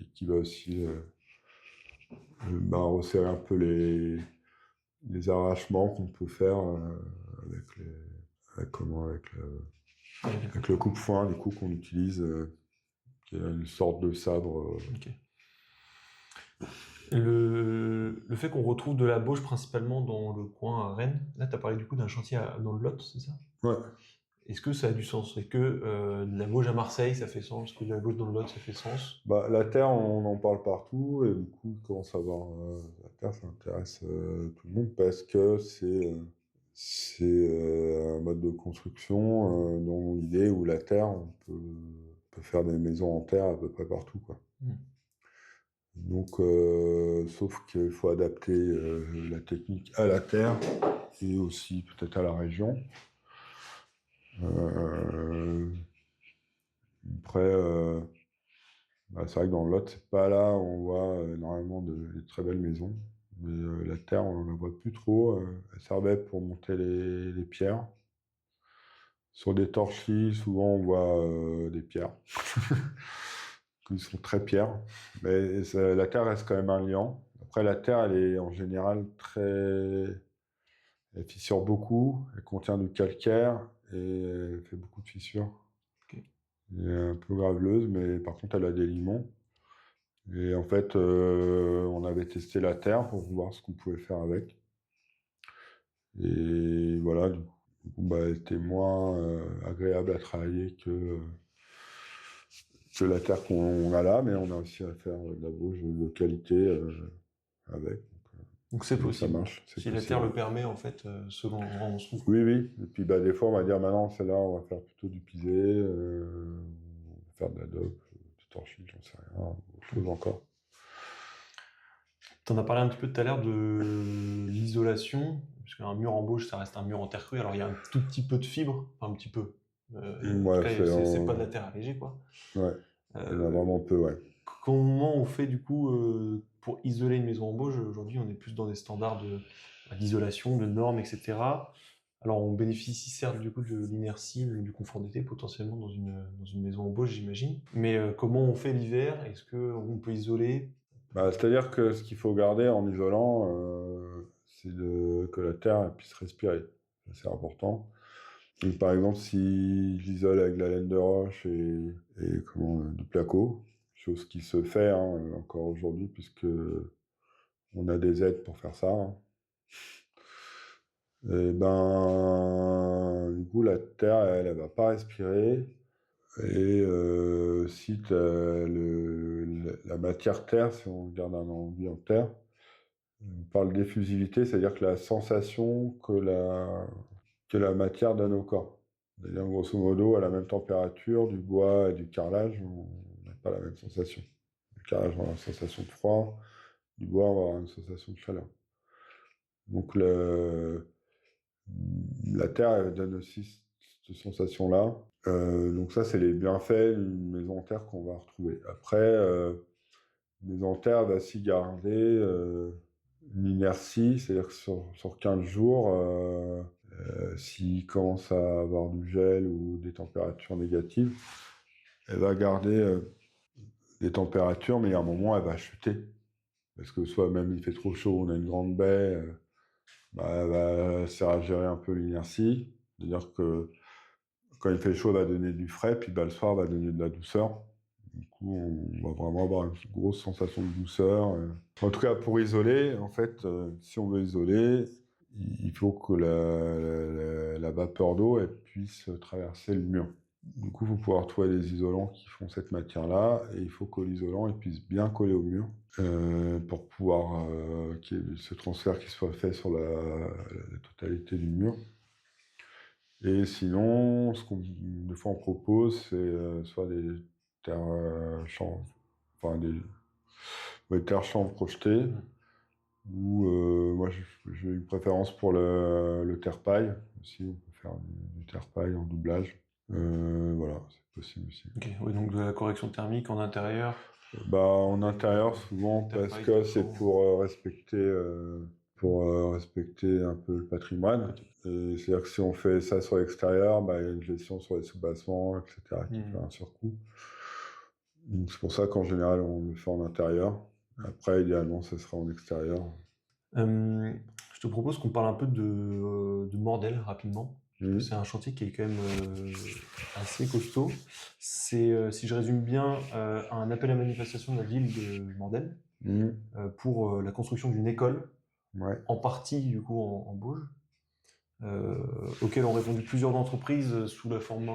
et qui va aussi resserrer un peu les arrachements qu'on peut faire avec le coupe-foin, du coup, qu'on utilise, qui est une sorte de sabre. Ok. Le fait qu'on retrouve de la bauge principalement dans le coin à Rennes, là tu as parlé du coup d'un chantier dans le Lot, c'est ça? Ouais. Est-ce que ça a du sens? Est-ce que de la bauge à Marseille ça fait sens? Est-ce que de la bauge dans le Lot ça fait sens? Bah, la terre, on en parle partout, et du coup, on commence à voir la terre, ça intéresse tout le monde parce que c'est un mode de construction dans l'idée où la terre, on peut faire des maisons en terre à peu près partout, quoi. Donc, sauf qu'il faut adapter la technique à la terre et aussi peut-être à la région. Après, c'est vrai que dans le Lot, c'est pas là où on voit énormément de très belles maisons. Mais la terre, on ne la voit plus trop. Elle servait pour monter les pierres. Sur des torchis, souvent, on voit des pierres. Ils sont très pierres. Mais la terre reste quand même un liant. Après, la terre, elle est en général elle fissure beaucoup. Elle contient du calcaire et elle fait beaucoup de fissures. Ok. Elle est un peu graveleuse, mais par contre, elle a des limons. Et en fait, on avait testé la terre pour voir ce qu'on pouvait faire avec. Et voilà, du coup, elle était moins agréable à travailler que la terre qu'on a là, mais on a réussi à faire de la bauge de qualité avec. Donc c'est Ça possible. marche. C'est Si la possible. terre le permet en fait, selon l'endroit où on se trouve. Oui, oui. Et puis des fois, on va dire maintenant, celle-là, on va faire plutôt du pisé, on va faire de la dope, du torchis, j'en sais rien, autre chose encore. Tu en as parlé un petit peu tout à l'heure de l'isolation, parce qu'un mur en bauge, ça reste un mur en terre crue. Alors il y a un tout petit peu de fibre, enfin un petit peu. En tout cas, c'est pas de la terre allégée, quoi. Ouais, il y en a vraiment peu, ouais. Comment on fait du coup pour isoler une maison en bauge? Aujourd'hui, on est plus dans des standards d'isolation, de normes, etc. Alors on bénéficie certes du coup de l'inertie, du confort d'été potentiellement dans une maison en bauge, j'imagine. Mais comment on fait l'hiver? Est-ce qu'on peut isoler? C'est-à-dire que ce qu'il faut garder en isolant, c'est que la terre elle puisse respirer. C'est important. Donc, par exemple, si j'isole avec de la laine de roche et du placo, chose qui se fait encore aujourd'hui, puisque on a des aides pour faire ça. Et du coup, la terre, elle va pas respirer. Et si la matière terre, si on regarde un enduit en terre, on parle d'effusivité, c'est-à-dire que la sensation que la matière donne au corps. C'est-à-dire, grosso modo, à la même température, du bois et du carrelage, on n'a pas la même sensation. Du carrelage, on va avoir une sensation de froid, du bois, on va avoir une sensation de chaleur. Donc, la terre, elle donne aussi cette sensation-là. Donc ça, c'est les bienfaits d'une maison en terre qu'on va retrouver. Après, une maison en terre va s'y garder une inertie, c'est-à-dire que sur 15 jours, s'il commence à avoir du gel ou des températures négatives, elle va garder des températures, mais à un moment, elle va chuter. Parce que soit même il fait trop chaud, on a une grande baie, elle va servir à gérer un peu l'inertie. C'est-à-dire que quand il fait chaud, elle va donner du frais, puis le soir, elle va donner de la douceur. Du coup, on va vraiment avoir une grosse sensation de douceur. En tout cas, pour isoler, en fait, si on veut isoler, il faut que la vapeur d'eau elle puisse traverser le mur. Du coup, il faut pouvoir trouver des isolants qui font cette matière-là, et il faut que l'isolant il puisse bien coller au mur pour pouvoir qu'il y ait ce transfert qui soit fait sur la totalité du mur. Et sinon, des fois on propose, c'est soit des terres chanvre, enfin des terres chanvre projetées, ou moi j'ai une préférence pour le terre-paille aussi, on peut faire du terre-paille en doublage. Voilà, c'est possible aussi. Ok, oui, donc de la correction thermique en intérieur. En intérieur, souvent, parce Terre-paille, que c'est chanvre. pour respecter un peu le patrimoine. Et c'est-à-dire que si on fait ça sur l'extérieur, il y a une gestion sur les sous-bassements, etc., qui fait un surcoût. Donc c'est pour ça qu'en général, on le fait en intérieur. Après, idéalement, ça sera en extérieur. Je te propose qu'on parle un peu de Mordel rapidement. Mhm. C'est un chantier qui est quand même assez costaud. C'est, si je résume bien, un appel à manifestation de la ville de Mordel Mhm. pour la construction d'une école, Ouais. en partie du coup en Bauge, auquel ont répondu plusieurs entreprises sous la forme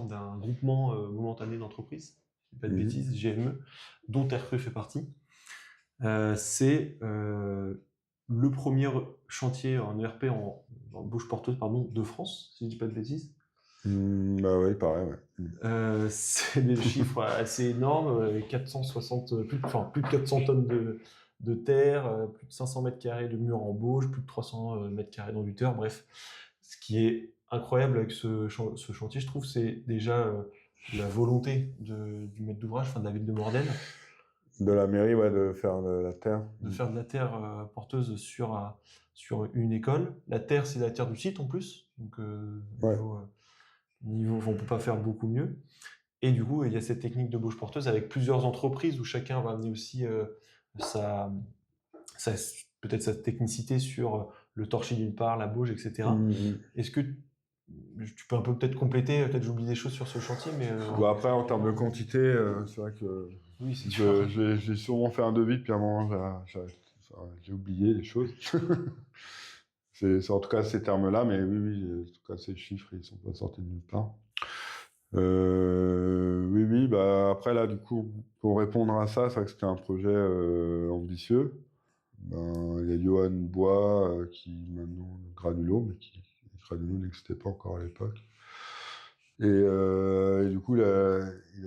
d'un groupement momentané d'entreprises, si je dis pas de Mhm. bêtises, GME, dont RFE fait partie. C'est le premier chantier en ERP en bouche porteuse de France, si je dis pas de bêtises. Oui, pareil, ouais. C'est des chiffres assez énormes, 460, plus de 400 tonnes de terre, plus de 500 mètres carrés de murs en bauge, plus de 300 mètres carrés d'enducteurs, bref. Ce qui est incroyable avec ce chantier, je trouve, c'est déjà la volonté du maître d'ouvrage, de la ville de Mordel, De la mairie, ouais, de faire de la terre. de faire de la terre porteuse sur une école. La terre, c'est la terre du site en plus, donc Ouais. on peut pas faire beaucoup mieux. Et du coup, il y a cette technique de bauge porteuse avec plusieurs entreprises où chacun va amener aussi sa, peut-être sa technicité sur le torchis d'une part, la bauge, etc. Mhm. Est-ce que tu peux un peu peut-être compléter, peut-être j'oublie des choses sur ce chantier, mais Après, en termes de quantité, c'est vrai que oui, c'est sûr. j'ai sûrement fait un devis, puis à un moment, j'ai oublié les choses. C'est en tout cas ces termes-là, mais oui, en tout cas, ces chiffres, ils sont pas sortis de nulle part. Oui, après, là, du coup, pour répondre à ça, c'est vrai que c'était un projet ambitieux. Il y a Johan Bois, qui maintenant Granulo, mais Granulo n'existait pas encore à l'époque. Et du coup, il a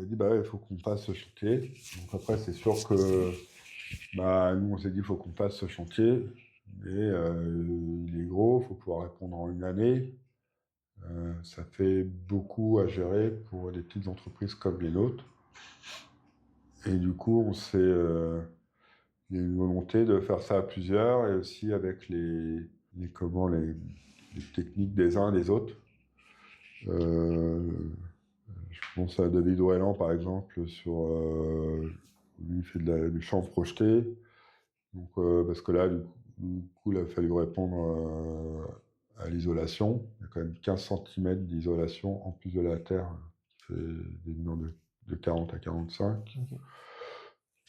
dit, il faut qu'on fasse ce chantier. Donc après, c'est sûr que nous, on s'est dit, il faut qu'on fasse ce chantier. Mais il est gros, il faut pouvoir répondre en une année. Ça fait beaucoup à gérer pour des petites entreprises comme les nôtres. Et du coup, il y a une volonté de faire ça à plusieurs et aussi avec les techniques des uns et des autres. Je pense à David Ouellan, par exemple, lui, il fait du champ projeté. Donc, parce que là, du coup, il a fallu répondre à l'isolation. Il y a quand même 15 cm d'isolation en plus de la terre, qui fait des murs de 40 à 45. Okay.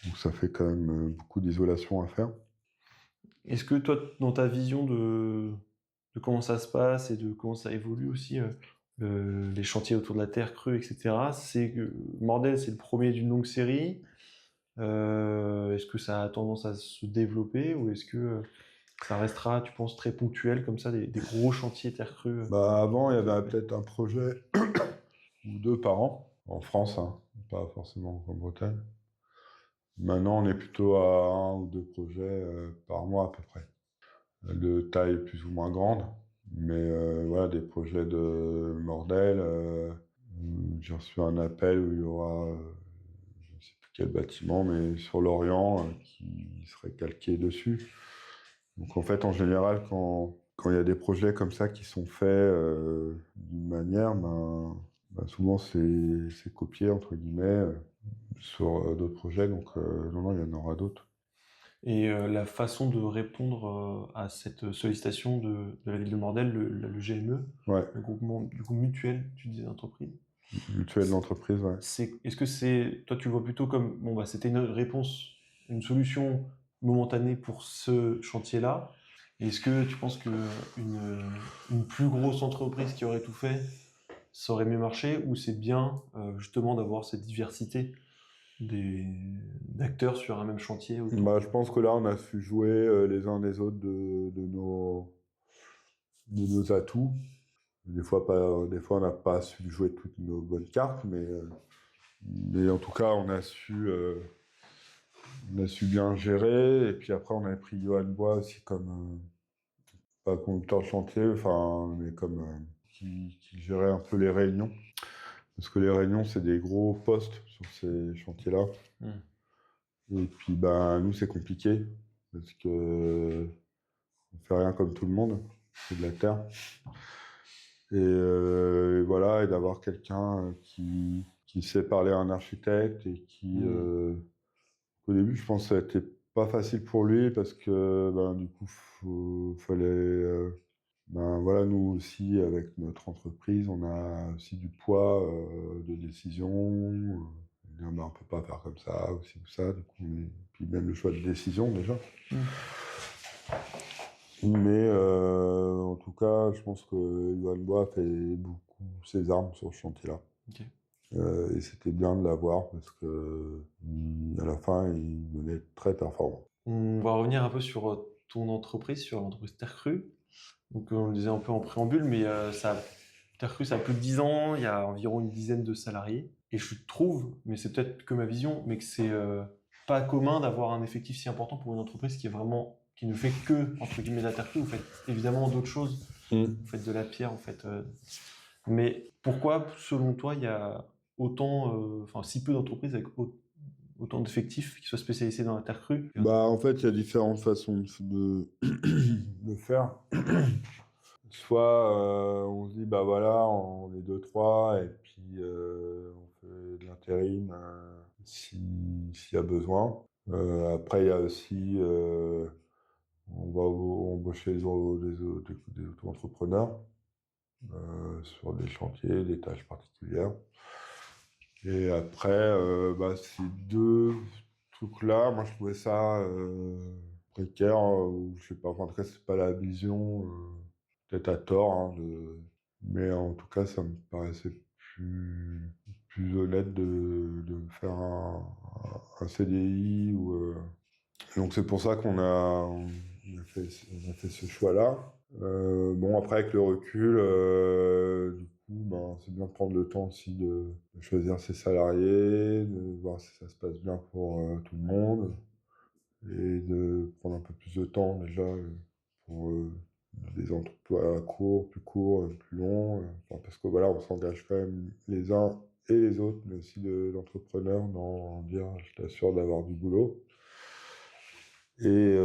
Donc ça fait quand même beaucoup d'isolation à faire. Est-ce que toi, dans ta vision de comment ça se passe et de comment ça évolue aussi, les chantiers autour de la terre crue, etc., c'est que Mordel, c'est le premier d'une longue série. Est-ce que ça a tendance à se développer ou est-ce que ça restera, tu penses, très ponctuel comme ça, des gros chantiers terre crue Bah, avant, il y avait peut-être un projet ou deux par an, en France, hein, pas forcément en Bretagne. Maintenant, on est plutôt à un ou deux projets par mois à peu près, de taille plus ou moins grande. Mais voilà, des projets de Mordel. J'ai reçu un appel où il y aura, je ne sais plus quel bâtiment, mais sur l'Orient, qui serait calqué dessus. Donc en fait, en général, quand il y a des projets comme ça qui sont faits d'une manière, ben, souvent c'est copié, entre guillemets, sur d'autres projets. Donc non, non, il y en aura d'autres. et la façon de répondre à cette sollicitation de la ville de Mordel, le GME, Ouais, le groupement du coup mutuel, tu disais, d'entreprise. mutuelle d'entreprise, ouais. Est-ce que c'est, toi, tu le vois plutôt comme, bon, bah, c'était une réponse, une solution momentanée pour ce chantier-là. Est-ce que tu penses que une plus grosse entreprise qui aurait tout fait, ça aurait mieux marché, ou c'est bien justement d'avoir cette diversité des d'acteurs sur un même chantier autour? Bah, je pense que là, on a su jouer les uns des autres de nos atouts. Des fois, des fois, on n'a pas su jouer toutes nos bonnes cartes, mais en tout cas, on a su bien gérer. Et puis après, on avait pris Johan Bois aussi comme, pas conducteur de chantier, enfin, mais comme qui gérait un peu les réunions. Parce que les réunions, c'est des gros postes sur ces chantiers-là. Et puis, ben, nous, c'est compliqué. Parce que on fait rien comme tout le monde. C'est de la terre. Et voilà, et d'avoir quelqu'un qui sait parler à un architecte et qui, au début, je pense que ça a été pas facile pour lui parce que, ben, du coup, fallait, ben, voilà, nous aussi, avec notre entreprise, on a aussi du poids de décision. Dire, ben, on peut pas faire comme ça, aussi ou ça. Du coup, puis même le choix de décision, déjà. Mais en tout cas, je pense que Johan Bois a fait beaucoup ses armes sur ce chantier-là. Ok. Et c'était bien de l'avoir parce que à la fin, il venait très performant. On va revenir un peu sur ton entreprise, sur l'entreprise Terre Crue. Donc, on le disait un peu en préambule, mais Terre Crue, ça a plus de 10 ans, il y a environ une dizaine de salariés. Et je trouve, mais c'est peut-être que ma vision, mais que c'est pas commun d'avoir un effectif si important pour une entreprise qui ne fait que, entre guillemets, de la Terre Crue. Vous faites évidemment d'autres choses. Vous faites de la pierre, vous faites. Mais pourquoi, selon toi, il y a autant, enfin, si peu d'entreprises avec autant d'effectifs qui soient spécialisés dans la Terre Crue? Bah, en fait, il y a différentes façons de faire. Soit on se dit, bah voilà, on est deux, trois, et puis on fait de l'intérim s'il y a besoin. Après, il y a aussi, on va embaucher des auto-entrepreneurs sur des chantiers, des tâches particulières. Et après, bah, ces deux trucs-là, moi je trouvais ça précaire, ou je sais pas, enfin, en tout cas, c'est pas la vision, peut-être à tort, hein, mais en tout cas, ça me paraissait plus honnête de faire un CDI. Donc c'est pour ça on a fait ce choix-là. Bon, après, avec le recul, du coup, ben, c'est bien de prendre le temps aussi de choisir ses salariés, de voir si ça se passe bien pour tout le monde, et de prendre un peu plus de temps déjà pour des emplois plus courts, plus longs, enfin, parce que voilà, on s'engage quand même les uns et les autres, mais aussi l'entrepreneur, dans dire je t'assure d'avoir du boulot. Et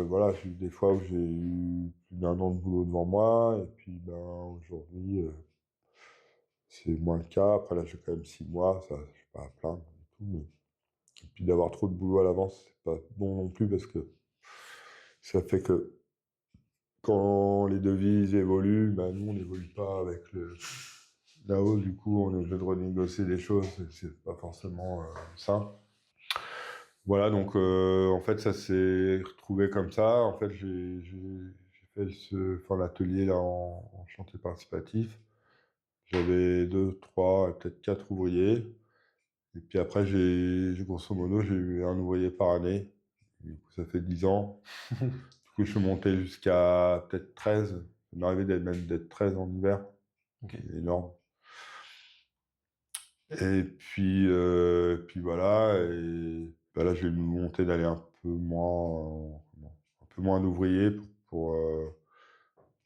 voilà, j'ai eu des fois où j'ai eu plus d'un an de boulot devant moi, et puis ben, aujourd'hui, c'est moins le cas. Après, là, j'ai quand même 6 mois, ça, je suis pas à plaindre et tout. Et puis d'avoir trop de boulot à l'avance, c'est pas bon non plus parce que ça fait que quand les devises évoluent, ben, nous, on n'évolue pas avec la hausse. Du coup, on est obligé de renégocier des choses, et c'est pas forcément simple. Voilà, donc en fait, ça s'est retrouvé comme ça. En fait, j'ai fait l'atelier là en chantier participatif. J'avais 2, 3, peut-être 4 ouvriers. Et puis après, grosso modo, j'ai eu un ouvrier par année. Du coup, ça fait 10 ans. Du coup, je suis monté jusqu'à peut-être 13. Ça m'est arrivé d'être 13 en hiver. Ok. C'est énorme. Et puis voilà. Et bah là, j'ai monté d'aller un peu moins d'ouvriers pour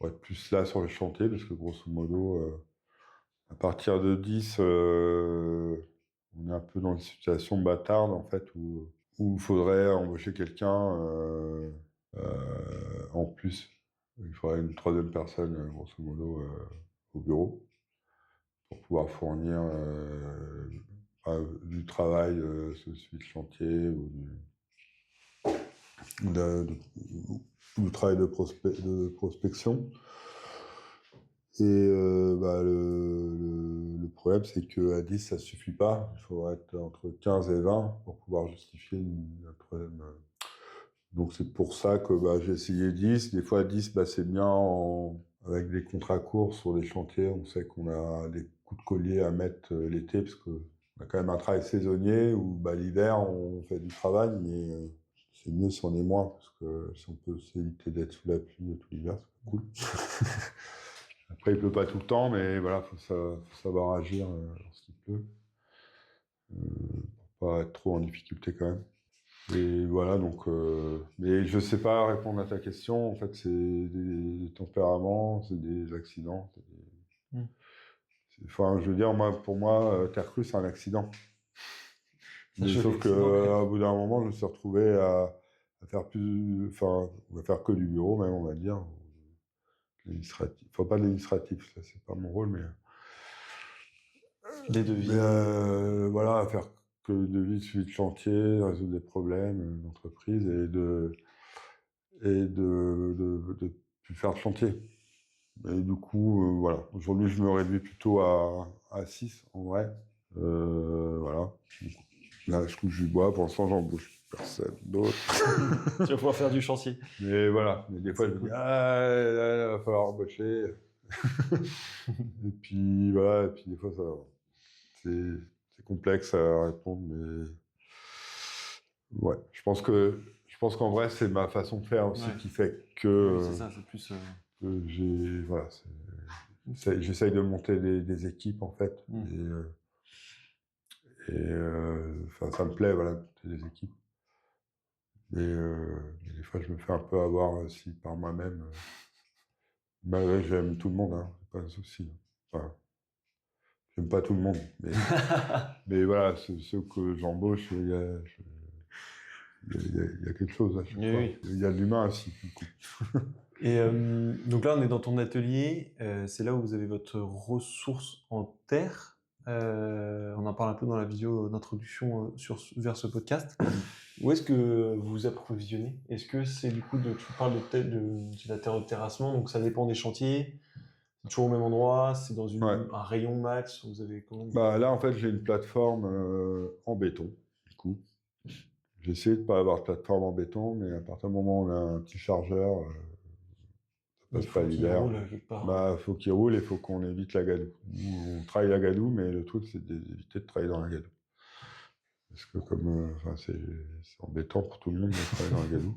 être plus là sur le chantier. Parce que grosso modo, à partir de 10, on est un peu dans une situation bâtarde, en fait, où il faudrait embaucher quelqu'un en plus. Il faudrait une troisième personne, grosso modo, au bureau, pour pouvoir fournir du travail sur suite de chantier ou du travail de prospection. Et le problème, c'est qu'à 10, ça ne suffit pas. Il faudrait être entre 15 et 20 pour pouvoir justifier un troisième. Donc c'est pour ça que j'ai essayé 10. Des fois, 10, c'est bien avec des contrats courts sur les chantiers. On sait qu'on a des coups de collier à mettre l'été, parce qu'on a quand même un travail saisonnier où l'hiver, on fait du travail, mais c'est mieux si on est moins, parce que si on peut s'éviter d'être sous la pluie tout l'hiver, c'est cool. Après, il pleut pas tout le temps, mais voilà, faut savoir agir lorsqu'il pleut, pour pas être trop en difficulté quand même. Et voilà, donc, mais je sais pas répondre à ta question. En fait, c'est des tempéraments, c'est des accidents. Enfin, je veux dire, pour moi, Terre Crue, c'est un accident. Mais sauf qu'au bout d'un moment, je me suis retrouvé à faire enfin, on va faire que du bureau, même, on va dire. L'administratif. Enfin, pas de l'administratif, ça, c'est pas mon rôle, mais. Des devis. Voilà, à faire que le devis, suivi de chantier, résoudre des problèmes d'entreprise et de plus faire de chantier. Et du coup, voilà. Aujourd'hui, je me réduis plutôt à 6, en vrai. Voilà. Là, je touche du bois. Pour l'instant, j'embauche personne d'autre. Tu vas pouvoir faire du chantier. Mais voilà. Mais des fois, je me dis, là, il va falloir embaucher. Et puis, voilà. Et puis, des fois, c'est complexe à répondre, mais ouais, je pense qu'en vrai, c'est ma façon de faire aussi qui fait que, oui, c'est ça, c'est plus. que voilà, j'essaye de monter des équipes en fait, enfin, ça me plaît, voilà, de monter des équipes. Mais des fois, je me fais un peu avoir aussi par moi-même. Malgré que j'aime tout le monde, hein, c'est pas un souci. Enfin, j'aime pas tout le monde, mais voilà, ceux que j'embauche, il y a quelque chose à chaque fois. Oui. Il y a de l'humain aussi, du coup. Et donc là, on est dans ton atelier. C'est là où vous avez votre ressource en terre. On en parle un peu dans la vidéo d'introduction vers ce podcast. Où est-ce que vous approvisionnez? Est-ce que c'est du coup tu parles de la terre de terrassement, donc ça dépend des chantiers. C'est toujours au même endroit, c'est dans un rayon max. Vous avez comment? Là, en fait, j'ai une plateforme en béton, du coup. J'ai essayé de ne pas avoir de plateforme en béton, mais à partir du moment où on a un petit chargeur, ça passe pas l'hiver. Faut qu'il roule et il faut qu'on évite la gadoue. On travaille la gadoue, mais le truc, c'est d'éviter de travailler dans la gadoue. Parce que c'est embêtant pour tout le monde de travailler dans la gadoue.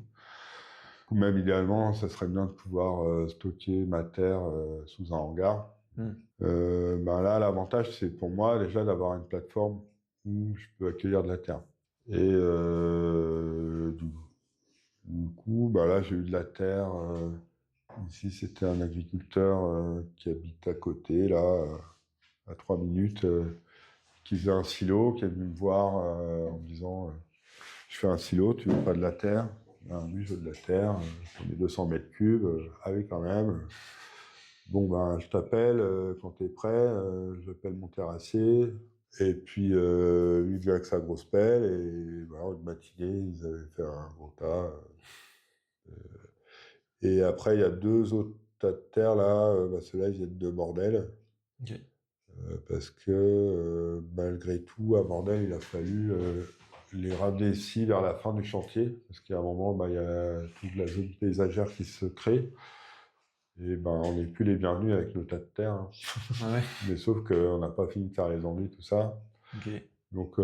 Ou même idéalement, ça serait bien de pouvoir stocker ma terre sous un hangar. Là, l'avantage, c'est pour moi déjà d'avoir une plateforme où je peux accueillir de la terre. Et du coup, là, j'ai eu de la terre. Ici, c'était un agriculteur qui habite à côté, là, à 3 minutes, qui faisait un silo, qui est venu me voir en me disant je fais un silo, tu veux pas de la terre? Oui, je veux de la terre, j'en ai 200 mètres cubes, ah oui, quand même. Bon, je t'appelle quand t'es prêt, j'appelle mon terrassier, et puis lui vient avec sa grosse pelle, et voilà, une matinée, ils avaient fait un gros tas. Et après, il y a 2 autres tas de terre, là, ceux-là, ils viennent de Mordel. Okay. Parce que malgré tout, à Mordel, il a fallu les ramener ici vers la fin du chantier, parce qu'à un moment, bah, il y a toute la zone paysagère qui se crée. Et ben, on n'est plus les bienvenus avec nos tas de terre, hein. Ah ouais. Mais sauf qu'on n'a pas fini de faire les enduits, tout ça. Ok. Donc,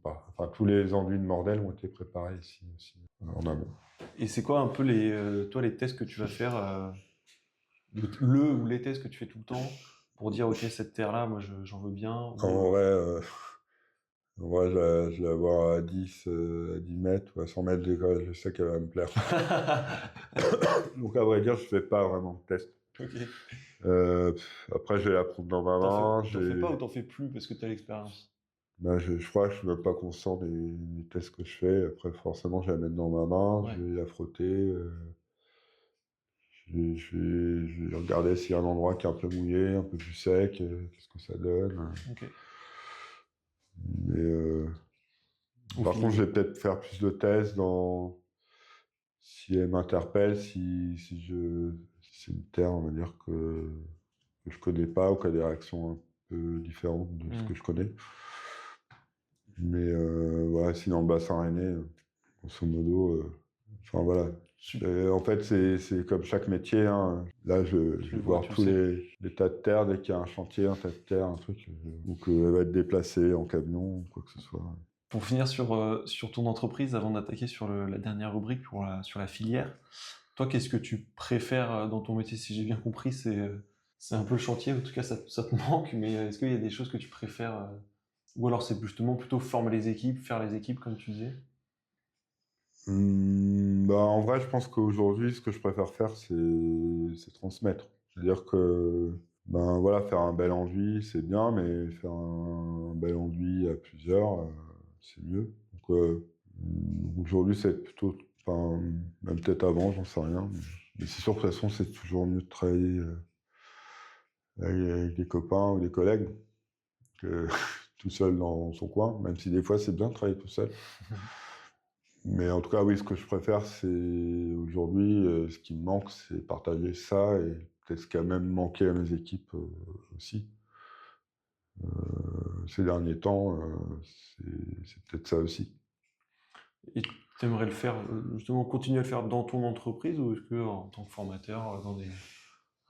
enfin, tous les enduits de Mordel ont été préparés ici aussi, en amont. Et c'est quoi un peu toi, les tests que tu vas faire, ou les tests que tu fais tout le temps pour dire, ok, cette terre-là, moi, j'en veux bien. En vrai, je vais avoir à 10 mètres ou à 100 mètres d'école, je sais qu'elle va me plaire. Donc, à vrai dire, je fais pas vraiment de test. Ok. Après, je vais la prendre dans ma main. T'en fais pas ou t'en fais plus parce que t'as l'expérience? Ben, je crois que je suis même pas conscient des tests que je fais. Après, forcément, je vais la mettre dans ma main, Ouais. je vais la frotter. Je vais regarder s'il y a un endroit qui est un peu mouillé, un peu plus sec, qu'est-ce que ça donne. Ok. Mais par contre, je vais peut-être faire plus de tests si elle m'interpelle, si c'est une terre, on va dire, que je connais pas ou qui a des réactions un peu différentes de ce que je connais. Mais voilà, sinon, le bassin rennais, grosso modo, enfin voilà. En fait, c'est comme chaque métier, hein. Là, je vais voir tous les tas de terre, dès qu'il y a un chantier, un tas de terre, un truc, ou qu'elle va être déplacée en camion, ou quoi que ce soit. Pour finir sur ton entreprise, avant d'attaquer sur la dernière rubrique sur la filière, toi, qu'est-ce que tu préfères dans ton métier? Si j'ai bien compris, c'est un peu le chantier, en tout cas ça te manque, mais est-ce qu'il y a des choses que tu préfères ou alors c'est justement plutôt former les équipes, faire les équipes comme tu disais? Bah, en vrai, je pense qu'aujourd'hui, ce que je préfère faire, c'est transmettre. C'est-à-dire que ben, voilà, faire un bel enduit, c'est bien, mais faire un bel enduit à plusieurs, c'est mieux. Donc, aujourd'hui, c'est plutôt, enfin, même peut-être avant, j'en sais rien. Mais c'est sûr que de toute façon, c'est toujours mieux de travailler avec des copains ou des collègues que tout seul dans son coin, même si des fois, c'est bien de travailler tout seul. Mais en tout cas, oui, ce que je préfère, c'est aujourd'hui, ce qui me manque, c'est partager ça et peut-être ce qui a même manqué à mes équipes aussi. Ces derniers temps, c'est peut-être ça aussi. Et tu aimerais le faire, justement, continuer à le faire dans ton entreprise ou est-ce que en tant que formateur, à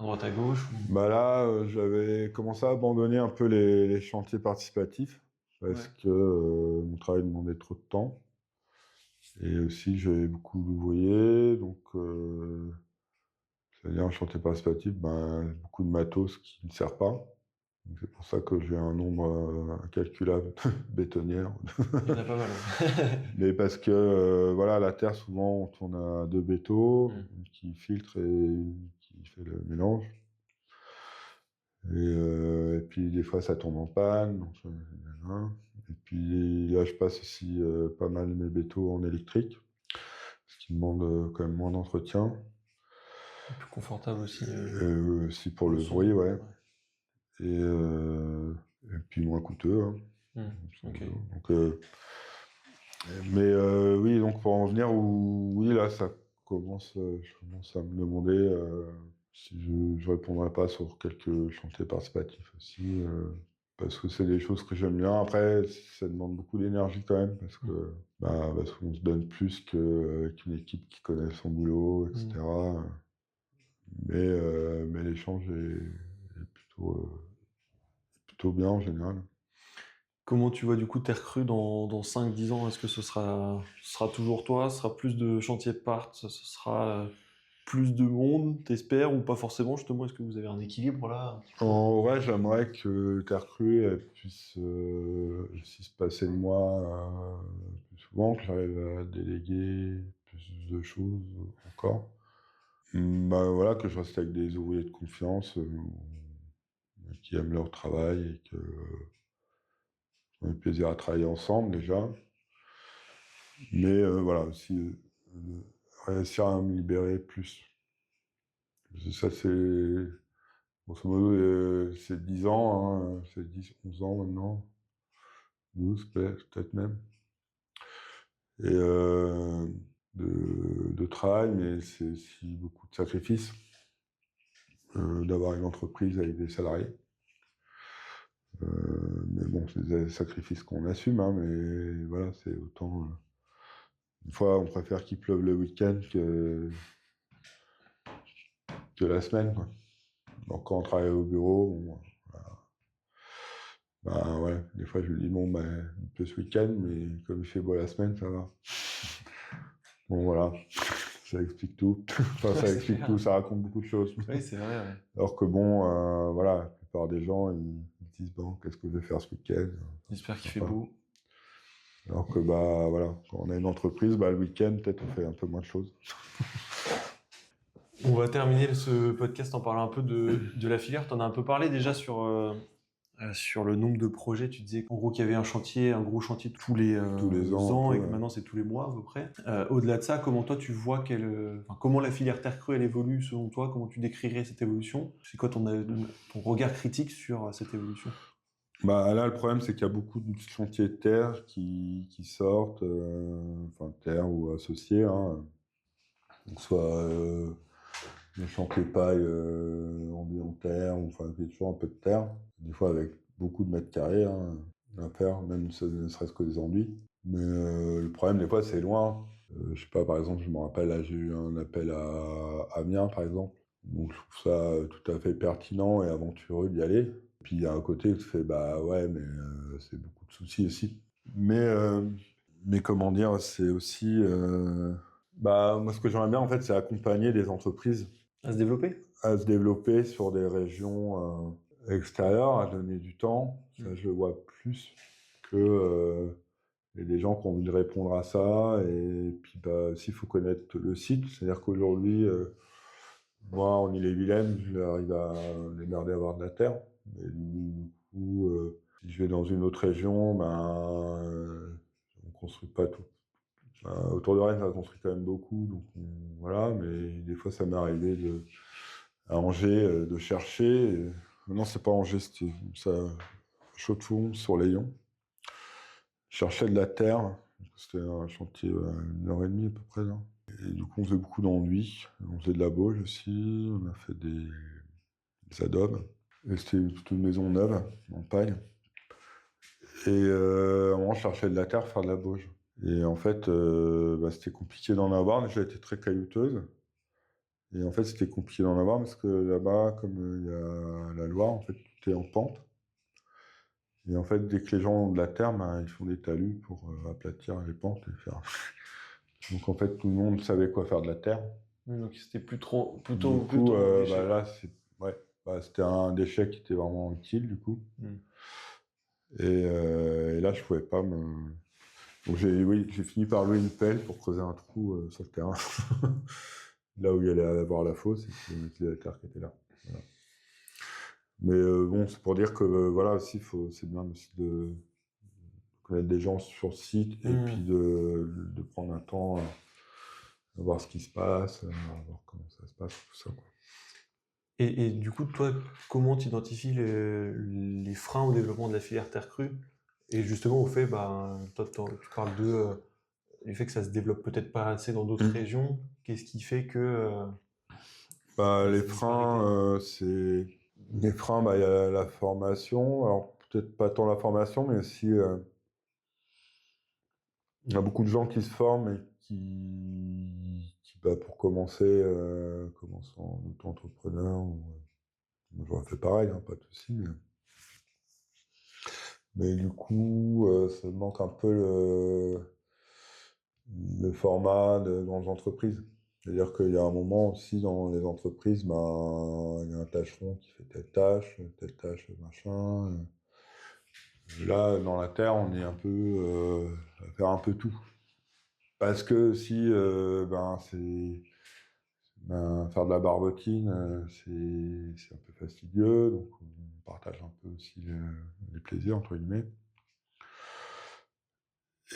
droite à gauche Bah là, j'avais commencé à abandonner un peu les chantiers participatifs parce que mon travail demandait trop de temps. Et aussi, j'avais beaucoup d'ouvriers, donc c'est-à-dire un chantier participatif, ben, beaucoup de matos qui ne sert pas. C'est pour ça que j'ai un nombre incalculable de bétonnières. Il y en a pas mal. Mais parce que voilà, la terre, souvent, on tourne à 2 bétos, une qui filtre et une qui fait le mélange. Et puis des fois, ça tombe en panne. Donc, et puis là, je passe aussi pas mal mes bétos en électrique, ce qui demande quand même moins d'entretien. Plus confortable aussi. Aussi pour le bruit, ouais. Et puis moins coûteux. Hein. Ok. Donc, mais oui, donc pour en venir, oui, là, je commence à me demander si je répondrai pas sur quelques chantiers participatifs aussi, parce que c'est des choses que j'aime bien. Après, ça demande beaucoup d'énergie quand même, parce que parce qu'on se donne plus qu'avec une équipe qui connaît son boulot, etc. Mais l'échange est plutôt bien en général. Comment tu vois du coup tes recrues dans 5-10 ans? Est-ce que ce sera toujours toi? Ce sera plus de chantiers de part? Ce sera plus de monde, t'espères, ou pas forcément justement? Est-ce que vous avez un équilibre là? En vrai, j'aimerais que Terre-Crue puisse aussi se passer de moi plus souvent, que j'arrive à déléguer plus de choses encore. Bah, voilà, que je reste avec des ouvriers de confiance qui aiment leur travail et que on ait plaisir à travailler ensemble déjà. Mais voilà, aussi réussir à me libérer plus. Ça, c'est grosso modo, c'est 10 ans, hein, c'est 10, 11 ans maintenant. 12 peut-être même. Et de travail, mais c'est aussi beaucoup de sacrifices d'avoir une entreprise avec des salariés. Mais bon, c'est des sacrifices qu'on assume, hein, mais voilà, c'est autant... Une fois, on préfère qu'il pleuve le week-end que la semaine, quoi. Donc quand on travaille au bureau, bon, ouais, des fois je lui dis, bon, il pleut ce week-end, mais comme il fait beau la semaine, ça va. Bon, voilà, ça explique tout. Enfin, ça explique tout, ça raconte beaucoup de choses. Oui, c'est vrai. Ouais. Alors que bon, voilà, la plupart des gens, ils disent, bon, qu'est-ce que je vais faire ce week-end? J'espère qu'il fait Enfin, beau. alors que, voilà, quand on a une entreprise, le week-end, peut-être on fait un peu moins de choses. On va terminer ce podcast en parlant un peu de la filière. Tu en as un peu parlé déjà sur le nombre de projets. Tu disais qu'en gros qu'il y avait un gros chantier tous les Tous les ans, un et peu, que ouais. maintenant c'est tous les mois à peu près. Au-delà de ça, comment toi tu vois comment la filière terre crue elle évolue selon toi? Comment tu décrirais cette évolution? C'est quoi ton regard critique sur cette évolution? Là, le problème, c'est qu'il y a beaucoup de chantiers de terre qui sortent, enfin, terre ou associés, hein, soit des chantiers paille en terre, ou enfin, il y a toujours un peu de terre, des fois avec beaucoup de mètres carrés hein, à faire, même ne serait-ce que des enduits. Mais le problème, des fois, c'est loin. Je sais pas, par exemple, je me rappelle, là, j'ai eu un appel à Amiens, par exemple. Donc, je trouve ça tout à fait pertinent et aventureux d'y aller. Puis, il y a un côté où tu fais, bah ouais, mais c'est beaucoup de soucis aussi. Mais comment dire, c'est aussi... moi, ce que j'aimerais bien, en fait, c'est accompagner des entreprises À se développer? à se développer sur des régions extérieures, à donner du temps. Ça, je le vois plus que et des gens qui ont envie de répondre à ça. Et puis, s'il faut connaître le site, c'est-à-dire qu'aujourd'hui, moi, en Ille-et-Vilaine, j'arrive à démerder à avoir de la terre. Mais du coup, si je vais dans une autre région, on construit pas tout. Autour de Rennes, ça construit quand même beaucoup, donc voilà. Mais des fois, ça m'est arrivé à Angers de chercher. Non, c'est pas Angers, c'était ça, Chaux-de-Fonds sur Layon. Je cherchais de la terre. C'était un chantier une heure et demie à peu près là. Et du coup, on faisait beaucoup d'enduits. On faisait de la bauge aussi. On a fait des adobes. Et c'était toute une maison neuve en paille. Et à un moment, je cherchais de la terre pour faire de la bauge. Et en fait, c'était compliqué d'en avoir. Déjà, elle était très caillouteuse. Et en fait, c'était compliqué d'en avoir parce que là-bas, comme il y a la Loire, en fait, tout est en pente. Et en fait, dès que les gens ont de la terre, ils font des talus pour aplatir les pentes et faire. Donc en fait, tout le monde savait quoi faire de la terre. Donc c'était plutôt Du coup, un déchet. là, c'était un déchet qui était vraiment utile, du coup. Et là, je pouvais pas me... Donc j'ai fini par louer une pelle pour creuser un trou sur le terrain. Là où il y allait avoir la fosse, et puis mettre la terre qui était là. Voilà. Mais bon, c'est pour dire que voilà, aussi, c'est bien aussi de connaître des gens sur site et puis de prendre un temps à voir ce qui se passe, à voir comment ça se passe, tout ça, quoi. Et du coup, toi, comment tu identifies les freins au développement de la filière terre crue? Et justement, au fait, toi, tu parles du fait que ça se développe peut-être pas assez dans d'autres régions. Qu'est-ce qui fait que... Les ces freins, Les freins, il y a la formation. Alors, peut-être pas tant la formation, mais aussi... il y a beaucoup de gens qui se forment et pour commencer, commencent en auto-entrepreneur. Moi, j'aurais fait pareil, hein, pas de souci. Mais du coup, ça manque un peu le format de grandes entreprises. C'est-à-dire qu'il y a un moment aussi dans les entreprises, il y a un tâcheron qui fait telle tâche, machin. Là, dans la terre, on est un peu à faire un peu tout. Parce que si faire de la barbotine, c'est un peu fastidieux, donc on partage un peu aussi les plaisirs, entre guillemets.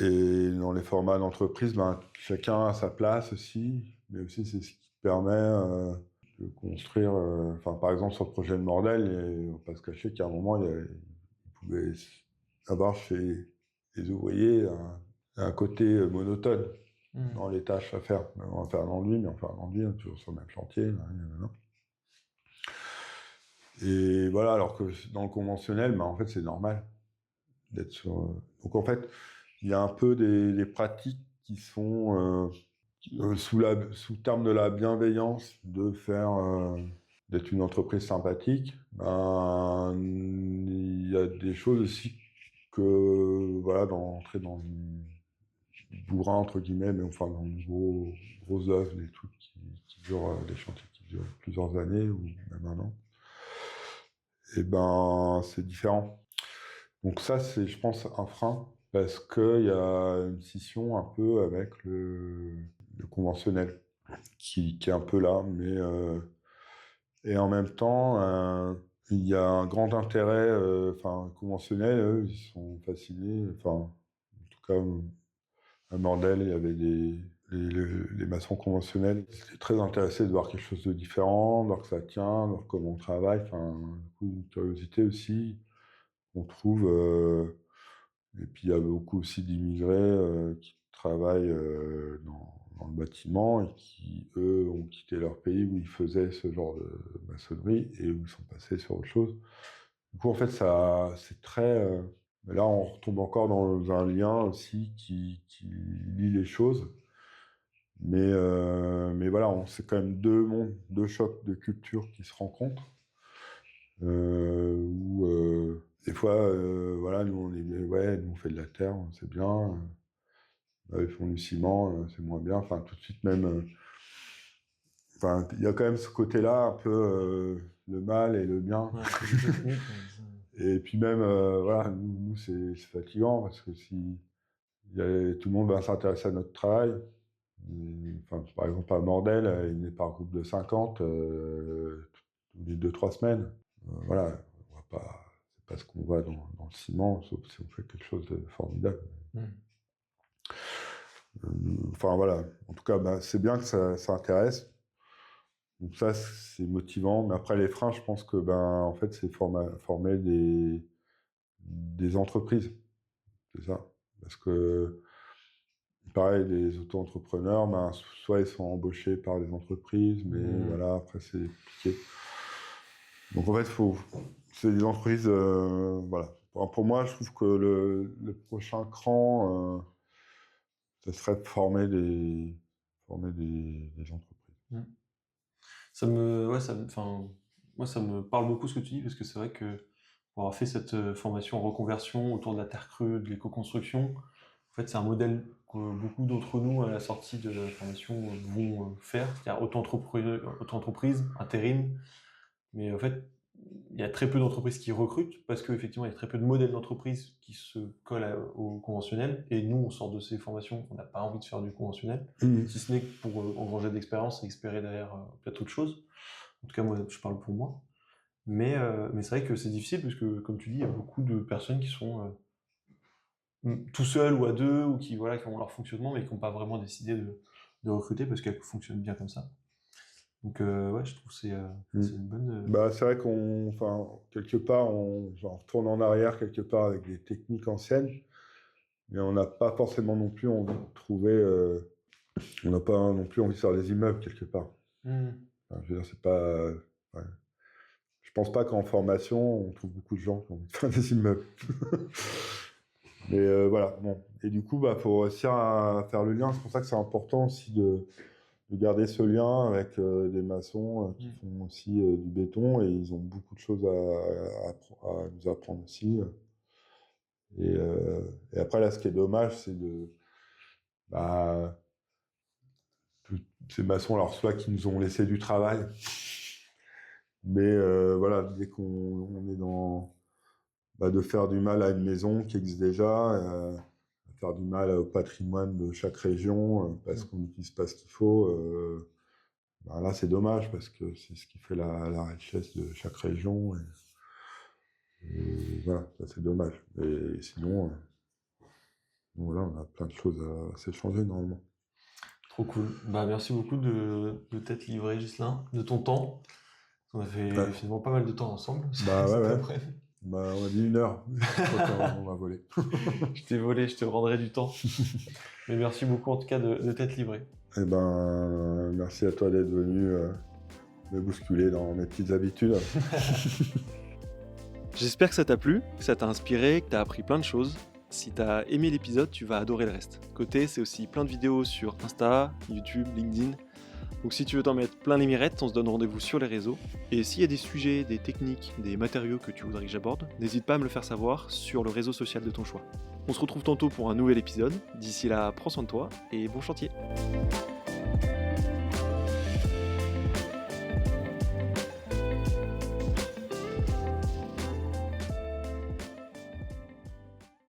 Et dans les formats d'entreprise, chacun a sa place aussi, mais aussi c'est ce qui permet de construire. Par exemple, sur le projet de Mordel, on ne va pas se cacher qu'à un moment, il pouvait avoir chez les ouvriers un côté monotone dans les tâches à faire. On va faire un enduit, mais on va faire un enduit, toujours sur le même chantier. Et voilà, alors que dans le conventionnel, en fait, c'est normal d'être sur. Donc en fait, il y a un peu des pratiques qui sont sous le terme de la bienveillance, d'être une entreprise sympathique. Il y a des choses aussi que, voilà, d'entrer dans du bourrin, entre guillemets, mais enfin, dans une grosse œuvre, des trucs qui durent, des chantiers qui durent plusieurs années ou même un an. C'est différent. Donc ça, c'est, je pense, un frein, parce qu'il y a une scission un peu avec le conventionnel, qui est un peu là, mais et en même temps, il y a un grand intérêt, conventionnel, eux, ils sont fascinés, en tout cas, à Mordel, il y avait les maçons conventionnels qui étaient très intéressés de voir quelque chose de différent, de voir que ça tient, de voir comment on travaille, beaucoup de curiosité aussi. On trouve, et puis il y a beaucoup aussi d'immigrés qui travaillent dans le bâtiment et qui, eux, ont quitté leur pays où ils faisaient ce genre de maçonnerie et où ils sont passés sur autre chose. Du coup, en fait, c'est très. Mais là, on retombe encore dans un lien aussi qui lie les choses. Mais voilà, c'est quand même deux mondes, deux chocs de culture qui se rencontrent. Où des fois, voilà, nous on fait de la terre, c'est bien. Ils font du ciment, c'est moins bien. Enfin, tout de suite même. Il y a quand même ce côté-là, un peu le mal et le bien. Ouais, et puis même, voilà, nous c'est fatigant parce que si tout le monde va s'intéresser à notre travail. Par exemple, à Mordel, il est par groupe de 50 tous les 2-3 semaines. Voilà, on va pas, c'est pas ce qu'on voit dans le ciment, sauf si on fait quelque chose de formidable. Voilà, en tout cas, c'est bien que ça intéresse. Donc ça, c'est motivant. Mais après, les freins, je pense que, en fait, c'est former des entreprises. C'est ça. Parce que, pareil, les auto-entrepreneurs, soit ils sont embauchés par des entreprises, mais voilà, après, c'est compliqué. Donc, en fait, c'est des entreprises, voilà. Pour moi, je trouve que le prochain cran, ce serait de former des entreprises. Moi, ça me parle beaucoup ce que tu dis, parce que c'est vrai que pour avoir fait cette formation en reconversion autour de la terre crue, de l'éco-construction, en fait, c'est un modèle que beaucoup d'entre nous, à la sortie de la formation, vont faire, c'est-à-dire auto-entreprise, intérim. Mais en fait, il y a très peu d'entreprises qui recrutent parce qu'effectivement, il y a très peu de modèles d'entreprise qui se collent au conventionnel. Et nous, on sort de ces formations, on n'a pas envie de faire du conventionnel, si ce n'est que pour engranger d'expérience et espérer derrière peut-être autre chose. En tout cas, moi, je parle pour moi. Mais c'est vrai que c'est difficile parce que, comme tu dis, il y a beaucoup de personnes qui sont tout seuls ou à deux ou qui ont leur fonctionnement mais qui n'ont pas vraiment décidé de recruter parce qu'elles fonctionnent bien comme ça. Donc, je trouve que c'est une bonne. C'est vrai quelque part, on retourne en arrière quelque part avec des techniques anciennes, mais on n'a pas forcément non plus envie de trouver. On n'a pas non plus envie de faire des immeubles quelque part. Je veux dire, c'est pas. Je pense pas qu'en formation, on trouve beaucoup de gens qui ont envie de faire des immeubles. Mais voilà, bon. Et du coup, faut réussir à faire le lien. C'est pour ça que c'est important aussi de garder ce lien avec des maçons qui font aussi du béton et ils ont beaucoup de choses à nous apprendre aussi. Et après, là, ce qui est dommage, c'est ces maçons, alors soit qui nous ont laissé du travail, mais voilà, dès qu'on est dans de faire du mal à une maison qui existe déjà, faire du mal au patrimoine de chaque région parce qu'on n'utilise pas ce qu'il faut. Là, c'est dommage parce que c'est ce qui fait la richesse de chaque région. Et voilà, ça, c'est dommage. Et sinon, voilà, on a plein de choses à s'échanger normalement. Trop cool. Merci beaucoup de t'être livré, Ghislain, de ton temps. On a fait finalement pas mal de temps ensemble. Ouais. On a dit 1 heure. On m'a volé. Je t'ai volé, je te rendrai du temps. Mais merci beaucoup en tout cas de t'être livré. Merci à toi d'être venu me bousculer dans mes petites habitudes. J'espère que ça t'a plu, que ça t'a inspiré, que t'as appris plein de choses. Si t'as aimé l'épisode, tu vas adorer le reste. Côté, c'est aussi plein de vidéos sur Insta, YouTube, LinkedIn. Donc si tu veux t'en mettre plein les mirettes, on se donne rendez-vous sur les réseaux. Et s'il y a des sujets, des techniques, des matériaux que tu voudrais que j'aborde, n'hésite pas à me le faire savoir sur le réseau social de ton choix. On se retrouve tantôt pour un nouvel épisode. D'ici là, prends soin de toi et bon chantier.